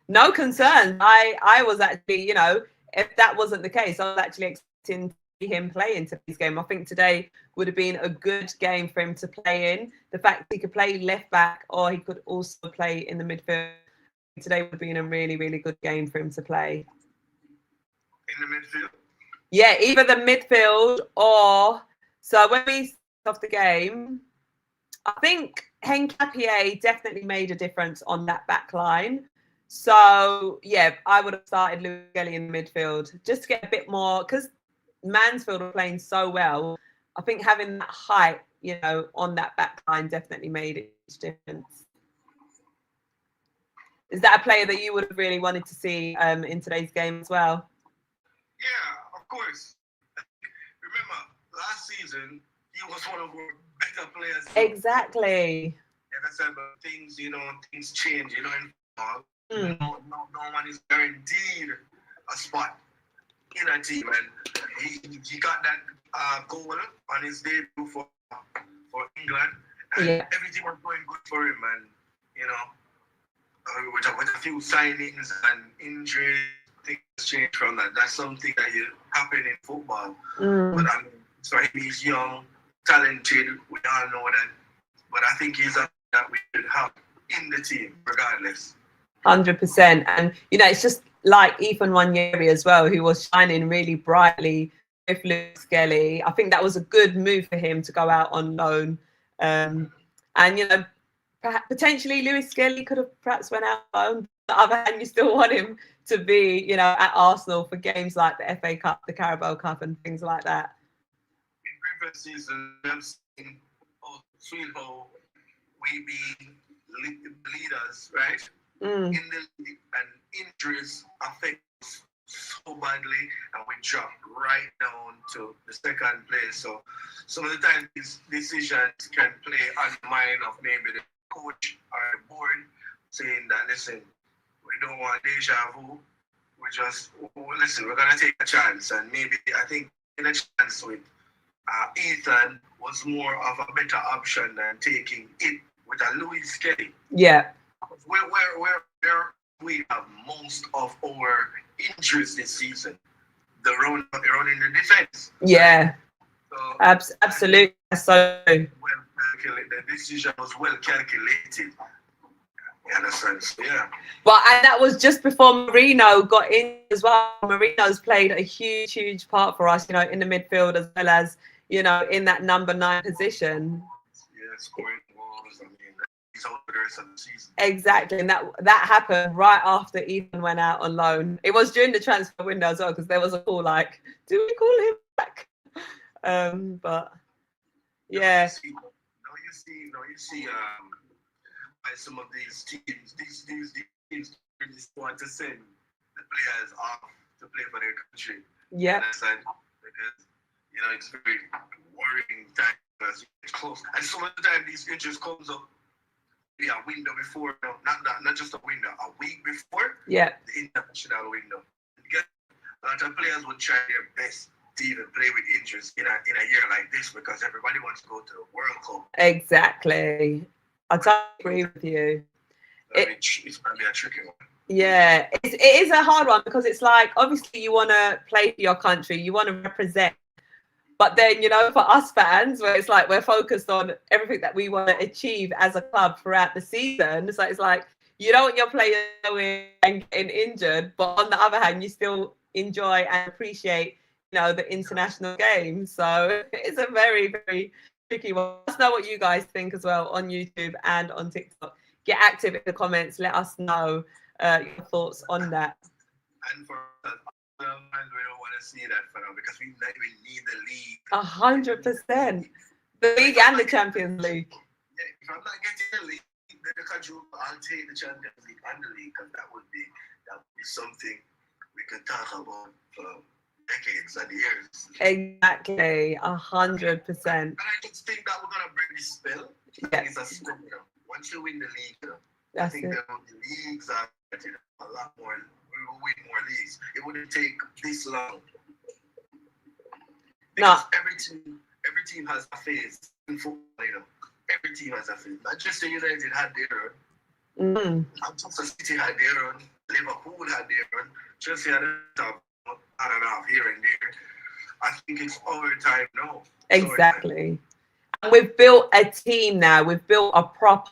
No concerns. I was actually, you know, if that wasn't the case, I was actually expecting to see him play in today's game. I think today would have been a good game for him to play in. The fact he could play left back or he could also play in the midfield today would have been a really, really good game for him to play. In the midfield? Yeah, either the midfield or... So when we start off the game, I think Nketiah definitely made a difference on that back line. So, yeah, I would have started Lewis Skelly in the midfield just to get a bit more, because Mansfield were playing so well. I think having that height, you know, on that back line definitely made a huge difference. Is that a player that you would have really wanted to see in today's game as well? Yeah, of course. Remember, last season, he was one of our better players. Exactly. Yeah, but things, you know, things change, you know, in football. No one is guaranteed a spot in a team, and he got that goal on his debut for England, and everything was going good for him, and you know, with a few signings and injuries, things change from that. That's something that happen in football. But I mean, so he's young, talented. We all know that, but I think he's a that we should have in the team regardless. 100%. And, you know, it's just like Ethan Nwaneri as well, who was shining really brightly with Lewis Skelly. I think that was a good move for him to go out on loan. And, you know, potentially Lewis Skelly could have perhaps went out on the other hand. You still want him to be, you know, at Arsenal for games like the FA Cup, the Carabao Cup and things like that. In previous seasons, I've seen how we be leaders, right? In the league, and injuries affect us so badly, and we drop right down to the second place. So some of the time these decisions can play on the mind of maybe the coach or the board, saying that listen, we don't want deja vu. We just listen, we're gonna take a chance, and maybe I think taking a chance with Ethan was more of a better option than taking it with a Lewis Skelly. Yeah. Where we have most of our injuries this season, the run in the defense. Yeah. So, absolutely. So well calculated. The decision was well calculated. You understand? So, yeah. But and that was just before Marino got in as well. Marino's played a huge part for us, you know, in the midfield as well as, you know, in that number 9 position. Yeah, scoring goals. I mean, he's out for the rest of the season. Exactly, and that happened right after Ethan went out on loan. It was during the transfer window as well, because there was a call like, do we call him back? But yeah. You see by some of these teams, these teams really want to send the players off to play for their country. Yeah. Because you know it's very worrying time as it's close. And some of the time these injuries comes up maybe a window before, not just a window, a week before the international window. A lot of players would try their best to even play with injuries in a year like this because everybody wants to go to the World Cup. Exactly. I totally agree with you. It's going to be a tricky one. Yeah, it is a hard one because it's like, obviously you want to play for your country, you want to represent. But then, you know, for us fans, where it's like we're focused on everything that we want to achieve as a club throughout the season. So it's like you don't want your players going and getting injured, but on the other hand, you still enjoy and appreciate, you know, the international games. So it's a very, very tricky one. Let us know what you guys think as well on YouTube and on TikTok. Get active in the comments. Let us know your thoughts on that. And for us, we don't want to see that for now because we need the league. 100%. The league and the Champions League. Yeah, if I'm not getting the league, then the country, I'll take the Champions League and the league because that would be something we could talk about for decades and years. Exactly, 100%. And I just think that we're gonna bring this spell. It's a spell, you know. Once you win the league, you know, I think the leagues are a lot more. We will win more leagues. It wouldn't take this long. Because every team has a phase in football, you know. Every team has a phase. Manchester United had their own. Manchester City had their own. Liverpool had their own. Chelsea had a on and off here and there. I think it's our time now. Exactly. And we've built a team now. We've built a proper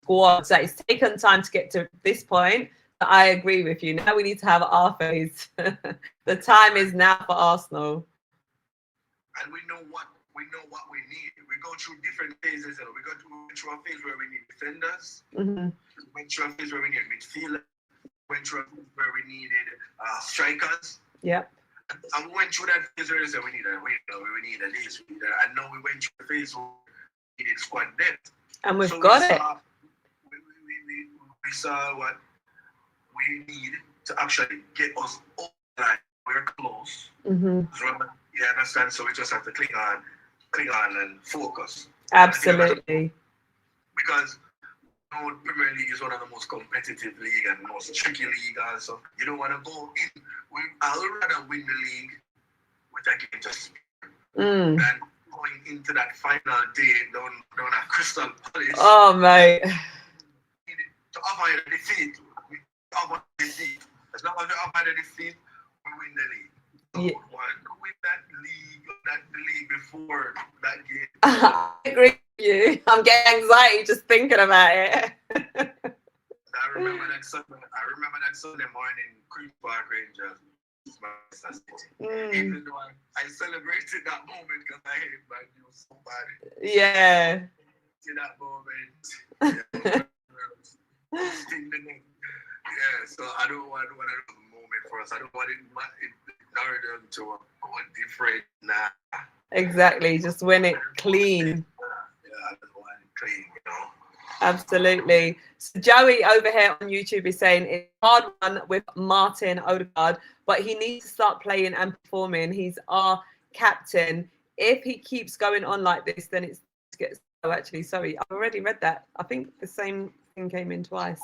squad. So it's taken time to get to this point. But I agree with you. Now we need to have our phase. The time is now for Arsenal. And we know what we need. We go through different phases. We go through a phase where we need defenders. Mm-hmm. We went through a phase where we needed midfielders. We went through a phase where we needed strikers. Yep. And we went through that phase where we said we need this, we need that. And now we went through a phase where we needed squad depth. And we've got it. We saw what we need to actually get us over the line. We're close. Mm-hmm. You understand? So we just have to cling on and focus. Absolutely. Because Premier League is one of the most competitive league and most tricky league also. You don't want to go in. I would rather win the league with a game just than going into that final day down at Crystal Palace. Oh, mate. To avoid a defeat. As long as we avoid a defeat, we win the league. So we want to win the league before that game. I agree with you. I'm getting anxiety just thinking about it. I remember that Sunday morning, Queen's Park Rangers. Even though I celebrated that moment because I hate Man U so bad. Yeah. In that moment. Yeah, so I don't want another moment for us. I don't want it narrowed down to a different. Nah. Exactly. Just win it clean. Yeah, I don't want it clean, you know. Absolutely. So Joey over here on YouTube is saying it's a hard one with Martin Odegaard, but he needs to start playing and performing. He's our captain. If he keeps going on like this, then it's gets. Oh, actually, sorry, I've already read that. I think the same thing came in twice.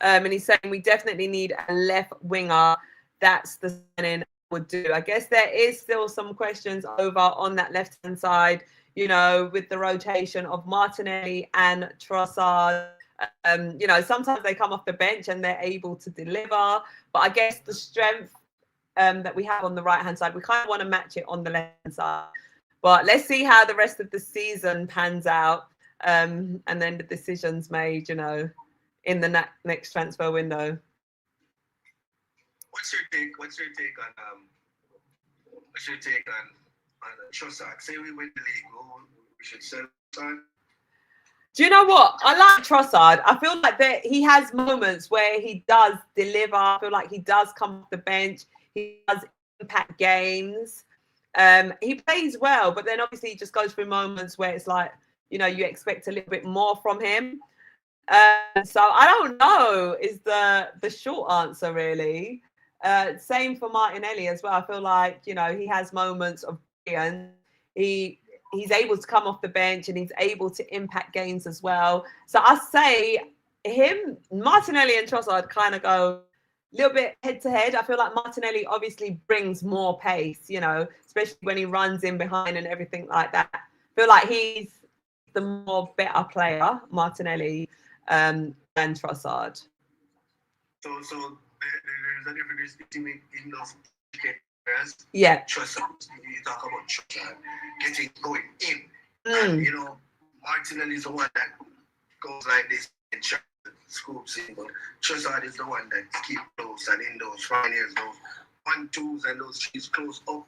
And he's saying we definitely need a left winger. That's the signing I would do. I guess there is still some questions over on that left-hand side, you know, with the rotation of Martinelli and Trossard. You know, sometimes they come off the bench and they're able to deliver. But I guess the strength that we have on the right-hand side, we kind of want to match it on the left-hand side. But let's see how the rest of the season pans out. And then the decisions made, you know, in the next transfer window. What's your take on Trossard? Say we win the league, we should sell Trossard. Do you know what? I like Trossard. I feel like that he has moments where he does deliver. I feel like he does come off the bench. He does impact games. He plays well, but then obviously he just goes through moments where it's like, you know, you expect a little bit more from him. So I don't know is the short answer really. Same for Martinelli as well. I feel like, you know, he has moments of brilliance. He's able to come off the bench and he's able to impact games as well. So I say Martinelli and Trossard kind of go a little bit head to head. I feel like Martinelli obviously brings more pace, you know, especially when he runs in behind and everything like that. I feel like he's the more better player, Martinelli, than Trossard. So there's a difference between in those players. Yeah. Trossard, you talk about Trossard getting going in. And, you know, Martinelli is the one that goes like this and scoops in, but Trossard is the one that keeps close and in those finals, those 1-2s and those she's close up.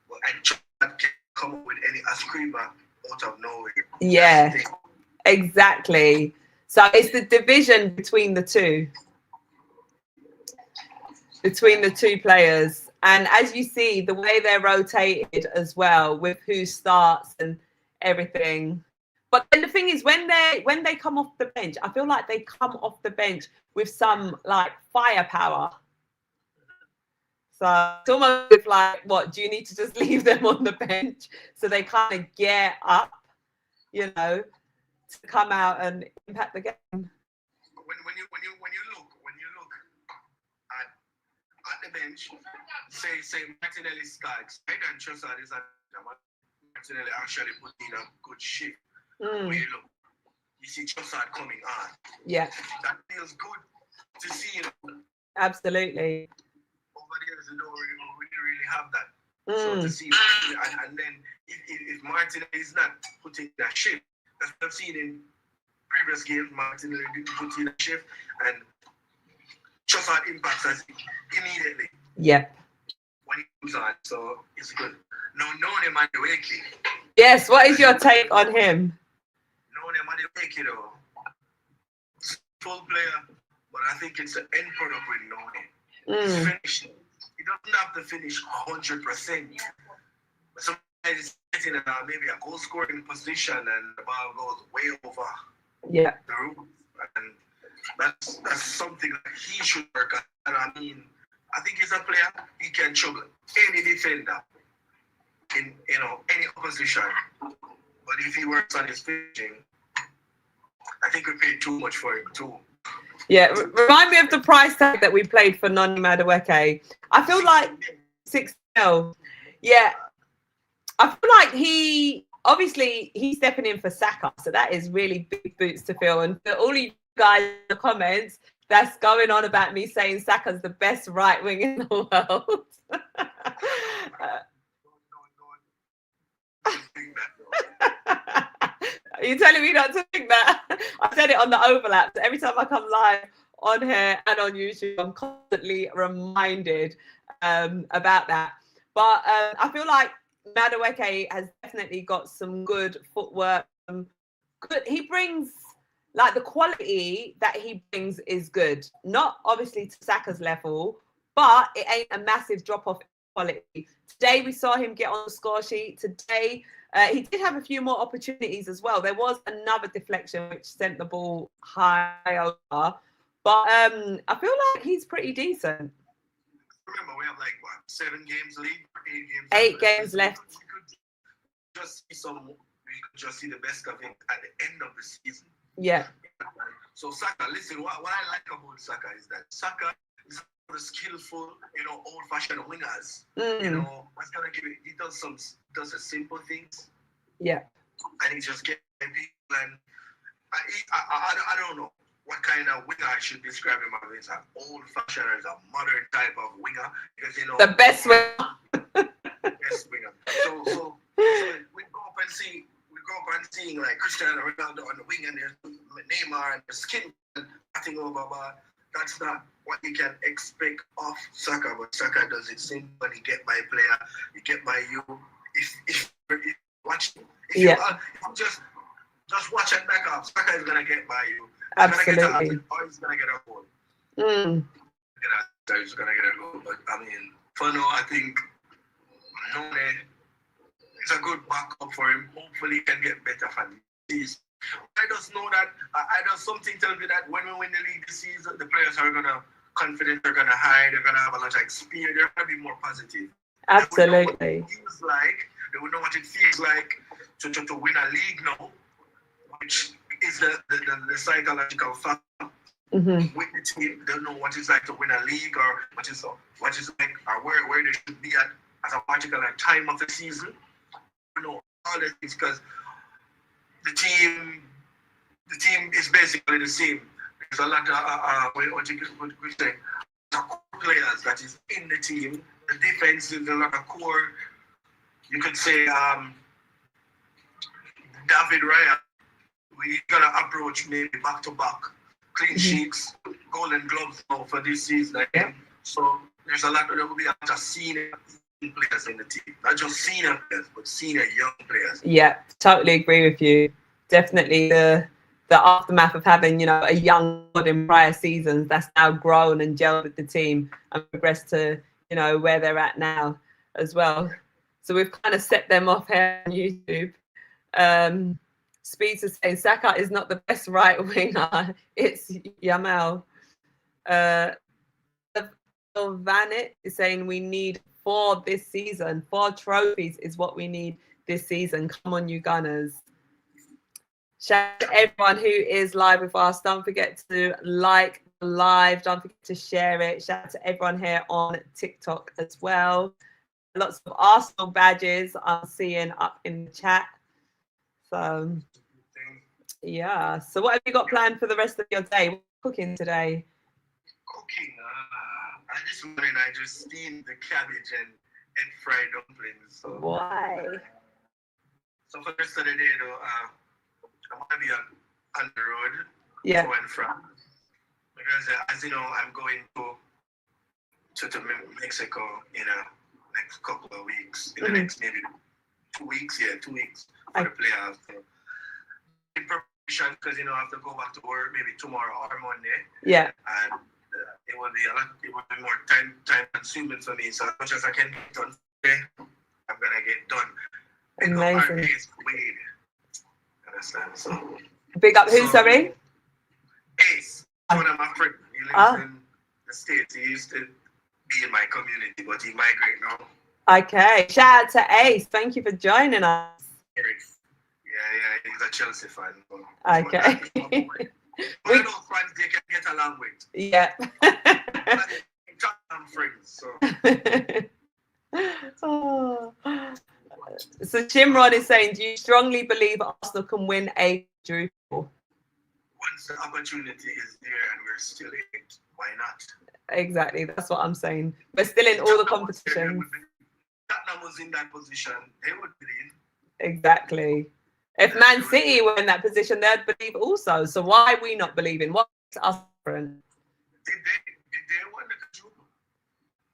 But and Trossard can come up with any screamer out of nowhere. Yeah, exactly. So it's the division between the two players. And as you see, the way they're rotated as well with who starts and everything. But then the thing is, when they come off the bench, I feel like they come off the bench with some like firepower. So it's almost like, what, do you need to just leave them on the bench so they kind of get up, you know, to come out and impact the game? When you look at the bench, say Martinelli starts, right, and Trossard is at Martinelli actually put in a good shift. When you look, you see Trossard coming on. Yeah. That feels good to see. Absolutely. Over the years, we didn't really have that. So to see, and then if Martinelli is not putting that shift, that's what I've seen in previous game, Martinelli didn't put in a shift, and Trossard impacts us immediately. Yep. When he comes on, so it's good. Now, Noni Madueke. Yes, what is your take on him? Noni Madueke, though, full player, but I think it's an end product with Noni. Finishing. He doesn't have to finish 100%. Sometimes he's getting maybe a goal scoring position and the ball goes way over the roof. And that's something that he should work on. And I mean, I think he's a player, he can trouble any defender in any opposition. But if he works on his finishing, I think we paid too much for him too. Yeah, remind me of the price tag that we played for Noni Madueke. I feel like 6-0. Yeah, I feel like he's stepping in for Saka, so that is really big boots to fill. And for all you guys in the comments that's going on about me saying Saka's the best right wing in the world. Are you telling me not to think that? I said it on the overlap. So every time I come live on here and on YouTube, I'm constantly reminded about that. But I feel like Madueke has definitely got some good footwork. He brings, like, the quality that he brings is good. Not obviously to Saka's level, but it ain't a massive drop off in quality. Today we saw him get on the score sheet. Today he did have a few more opportunities as well. There was another deflection which sent the ball high over. But I feel like he's pretty decent. Remember, we have like what, 7 games league, 8 games left. We could just see the best of him at the end of the season. Yeah. So Saka, listen, what I like about Saka is that Saka is one of the skillful, old-fashioned wingers. What's gonna give it? He does the simple things. Yeah. And he just gets people, and I don't know what kind of winger I should describe him as. It's an old-fashioned, it's a modern type of winger, because the best winger. Best winger. So we go up and seeing like Cristiano Ronaldo on the wing, and there's Neymar and the skin batting over, but that's not what you can expect of Saka. But Saka does it simple. He get by player, he get by you. If watch, if you just watch and back up, Saka is gonna get by you. Absolutely. He's gonna get a goal. He's gonna get a goal. But I mean, for now, I think Noni is a good backup for him. Hopefully, he can get better for him. I just know that something tells me that when we win the league this season, the players are gonna confident, they're gonna hide, they're gonna have a lot of experience, they're gonna be more positive. Absolutely. They would know what it feels like to win a league now, which is the psychological factor with the team. They don't know what it's like to win a league, or what is like, or where they should be at a particular time of the season. All the things, because the team is basically the same. There's a lot of players that is in the team. The defense is a lot of core. You could say David Raya. We're gonna approach maybe back-to-back clean sheets, Golden Gloves now for this season again. So there will be a lot of senior players in the team, not just senior players, but senior young players. Yeah, totally agree with you. Definitely the aftermath of having a young squad in prior seasons that's now grown and gelled with the team and progressed to where they're at now as well. So we've kind of set them off here on YouTube. Speeds is saying Saka is not the best right winger. It's Yamal. Vanit is saying we need 4 this season. 4 trophies is what we need this season. Come on, you Gunners. Shout out to everyone who is live with us. Don't forget to like the live. Don't forget to share it. Shout out to everyone here on TikTok as well. Lots of Arsenal badges I'm seeing up in the chat. So, yeah. So what have you got planned for the rest of your day? What are you cooking today? This morning I just steamed the cabbage and fried dumplings. So, why? So for the rest of the day, though, I'm gonna be on the road Yeah. to and from. Because as you know, I'm going to Mexico in a next couple of weeks. In the next maybe 2 weeks, 2 weeks for the playoffs. So, in preparation, because I have to go back to work maybe tomorrow or Monday. Yeah. And it will be more time consuming for me. So as much as I can get done today, I'm gonna get done. Amazing. Ace Wade. Understand? So big up who, sorry? Ace. One of my friends. He lives in the States. He used to be in my community, but he migrated now. Okay. Shout out to Ace. Thank you for joining us. Yeah, he's a Chelsea fan. Okay. We know friends they can get along with. Yeah. Tottenham friends, so. So Shimron is saying, do you strongly believe Arsenal can win a quadruple? Once the opportunity is there and we're still in it, why not? Exactly, that's what I'm saying. We're still in all the competitions. Tottenham was in that position, they would believe. Exactly. If Man City were in that position, they'd believe also. So why are we not believing? What makes us different? Did they win the quadruple?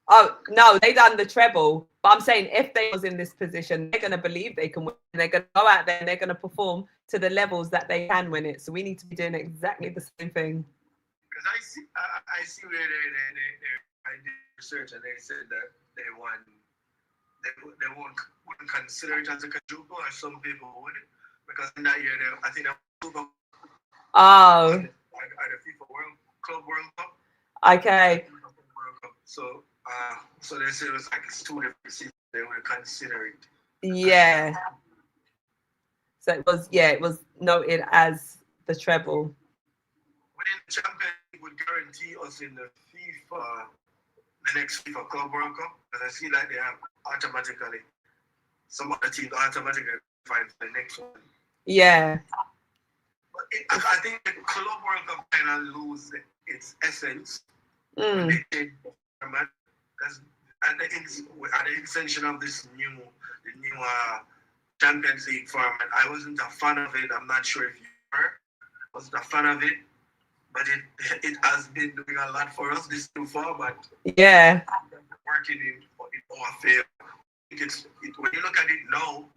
Oh, no, they done the treble. But I'm saying if they was in this position, they're going to believe they can win. They're going to go out there and they're going to perform to the levels that they can win it. So we need to be doing exactly the same thing. Because I see where I did research and they said that they wouldn't consider it as a quadruple, as some people would. Because in that year, I think they were Oh. at the FIFA Club World Cup. Okay. So they said it was like it's 2 different seasons. They would consider it. Yeah. So it was noted as the treble. Winning the Champions League would guarantee us in the next FIFA Club World Cup. Because I see like they have some other teams automatically find the next one. Yeah. But I think the Club World Cup kind of lose its essence when they change the format. Because at the inception of the new Champions League format, I wasn't a fan of it. I'm not sure if you were. I wasn't a fan of it. But it has been doing a lot for us, this new format. Yeah. Working in our favor. When you look at it now,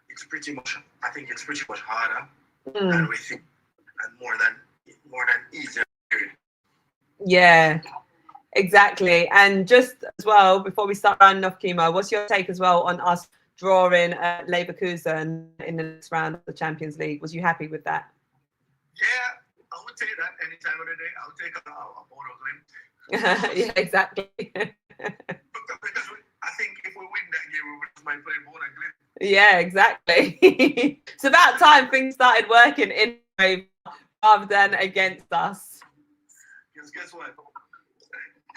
it's pretty much harder than we think, and more than easier. Yeah, exactly. And just as well, before we start rounding off, Chemo, what's your take as well on us drawing Leverkusen in the next round of the Champions League? Was you happy with that? Yeah, I would take that any time of the day. I would take a Bodo Glimt. Yeah, exactly. Because I think if we win that game, we might play Bodo Glimt. Yeah, exactly. It's about time things started working in favor rather than against us. Because guess what?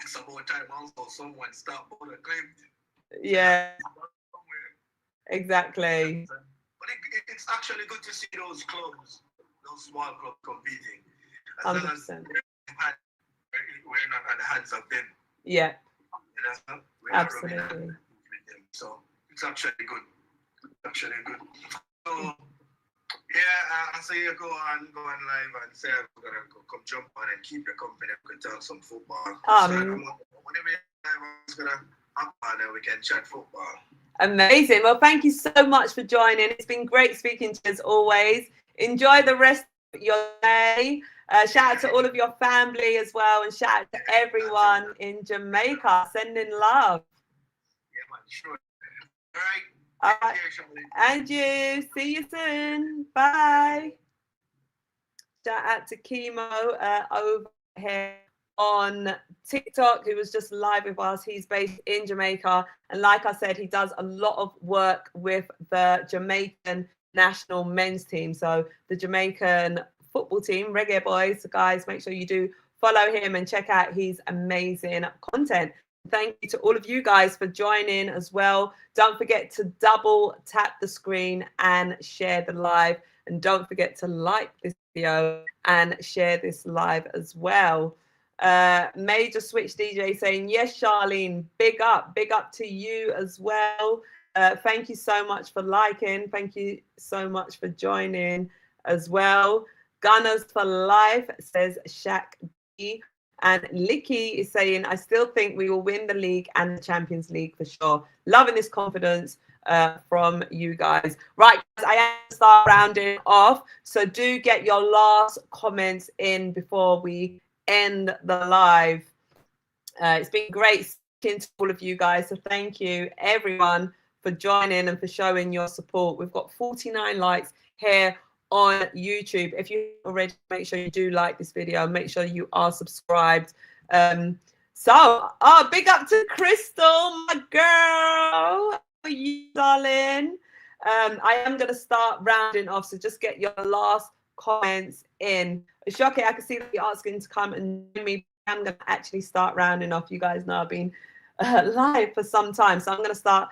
It's about time also someone stop Bodo Glimt. Yeah. Exactly. But it's actually good to see those clubs, those small clubs competing. As 100%. long as we're not at the hands of them. Yeah. We're absolutely. Not with them. So it's actually good. So yeah, I say you go on live and say I'm gonna come jump on and keep your company. We can talk some football. Whenever it's gonna happen, and we can chat football. Amazing. Well, thank you so much for joining. It's been great speaking to you as always. Enjoy the rest of your day. Shout out to all of your family as well, and shout out to everyone in Jamaica. Sending love. Yeah, man, sure. All right. And you. See you soon. Bye. Shout out to Chemo over here on TikTok, who was just live with us. He's based in Jamaica, and like I said, he does a lot of work with the Jamaican national men's team. So the Jamaican football team, Reggae Boys, guys, make sure you do follow him and check out his amazing content. Thank you to all of you guys for joining as well. Don't forget to double tap the screen and share the live, and don't forget to like this video and share this live as well. Major Switch DJ saying, yes, Charlene, big up to you as well. Thank you so much for liking. Thank you so much for joining as well. Gunners for life, says Shaq B. And Licky is saying, I still think we will win the league and the Champions League for sure. Loving this confidence from you guys. Right, guys, I am to start rounding off. So do get your last comments in before we end the live. It's been great speaking to all of you guys. So thank you, everyone, for joining and for showing your support. We've got 49 likes here on YouTube. If you already, make sure you do like this video. Make sure you are subscribed. Big up to Crystal, my girl. How are you, darling? I am going to start rounding off, so just get your last comments in. Shoki, I can see that you're asking to come and join me. I'm going to actually start rounding off. You guys know I've been live for some time, so I'm going to start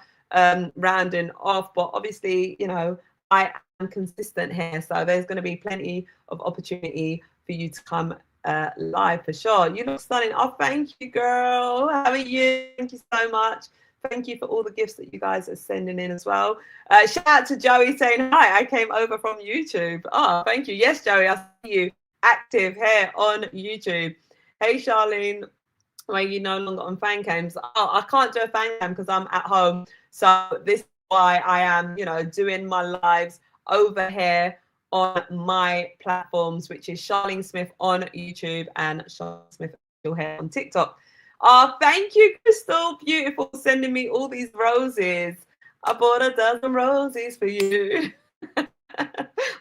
rounding off. But obviously, you know, I am consistent here, so there's going to be plenty of opportunity for you to come live for sure. You look stunning. Oh, thank you, girl. How are you? Thank you so much. Thank you for all the gifts that you guys are sending in as well. Shout out to Joey saying hi. I came over from YouTube. Oh, thank you. Yes, Joey, I see you active here on YouTube. Hey, Charlene, why are you no longer on fan cams? Oh, I can't do a fan cam because I'm at home. So this is why I am, you know, doing my lives over here on my platforms, which is Charlene Smith on YouTube and Charlene Smith here on TikTok. Oh, thank you, Crystal. Beautiful. Sending me all these roses. I bought a dozen roses for you.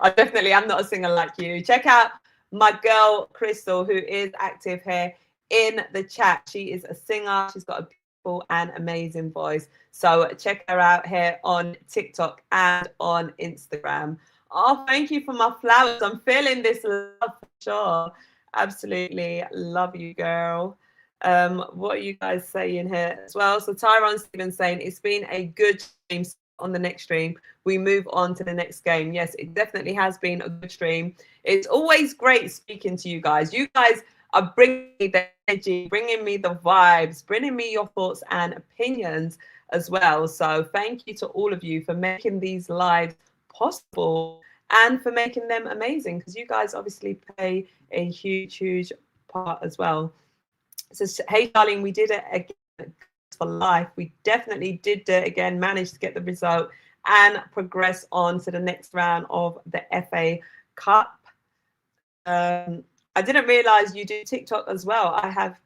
I definitely am not a singer like you. Check out my girl, Crystal, who is active here in the chat. She is a singer. She's got a beautiful and amazing voice. So check her out here on TikTok and on Instagram. Oh, thank you for my flowers. I'm feeling this love for sure. Absolutely love you, girl. What are you guys saying here as well? So Tyrone Stevens saying it's been a good stream. On the next stream we move on to the next game. Yes, it definitely has been a good stream. It's always great speaking to you guys. You guys are bringing me the energy, bringing me the vibes, bringing me your thoughts and opinions as well. So thank you to all of you for making these lives possible and for making them amazing, because you guys obviously play a huge part as well. So hey, darling, we did it again for life. We definitely did it again, managed to get the result and progress on to the next round of the FA Cup. I didn't realize you do TikTok as well. I have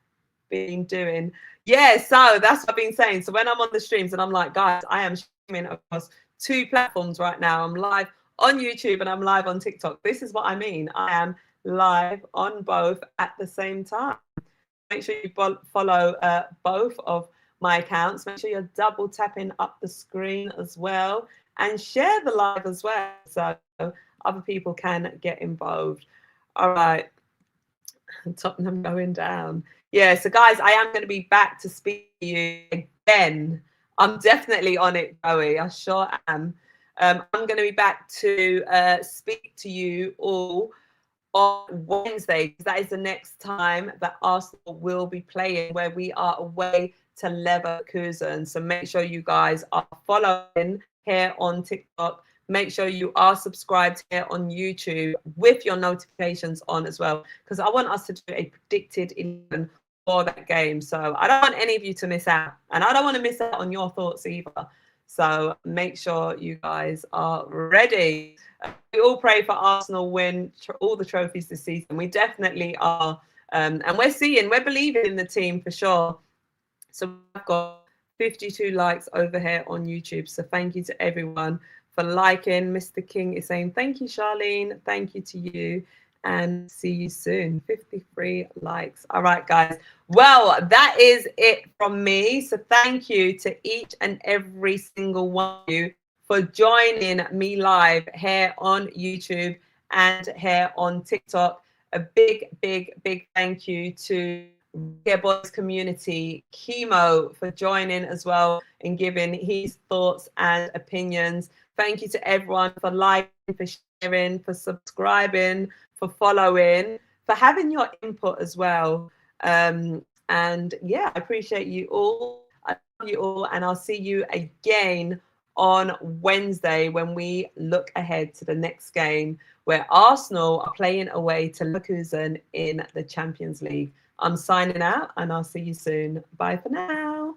been doing. Yeah, so that's what I've been saying. So when I'm on the streams and I'm like, guys, I am streaming across 2 platforms right now. I'm live on YouTube and I'm live on TikTok. This is what I mean. I am live on both at the same time. Make sure you follow both of my accounts. Make sure you're double tapping up the screen as well and share the live as well so other people can get involved. All right. Tottenham going down. Yeah, so guys, I am going to be back to speak to you again. I'm definitely on it, Joey. I sure am. I'm going to be back to speak to you all on Wednesday, because that is the next time that Arsenal will be playing, where we are away to Leverkusen. So make sure you guys are following here on TikTok. Make sure you are subscribed here on YouTube with your notifications on as well, because I want us to do a predicted 11 for that game. So I don't want any of you to miss out, and I don't want to miss out on your thoughts either. So make sure you guys are ready. We all pray for Arsenal win all the trophies this season. We definitely are. And we're believing in the team for sure. So I've got 52 likes over here on YouTube. So thank you to everyone for liking. Mr. King is saying, thank you, Charlene. Thank you to you. And see you soon. 53 likes. All right, guys. Well, that is it from me. So thank you to each and every single one of you for joining me live here on YouTube and here on TikTok. A big thank you to Reggae Boys community, Chemo, for joining as well and giving his thoughts and opinions. Thank you to everyone for liking, for sharing, for subscribing, for following, for having your input as well. And yeah, I appreciate you all. I love you all, and I'll see you again on Wednesday when we look ahead to the next game where Arsenal are playing away to Leverkusen in the Champions League. I'm signing out and I'll see you soon. Bye for now.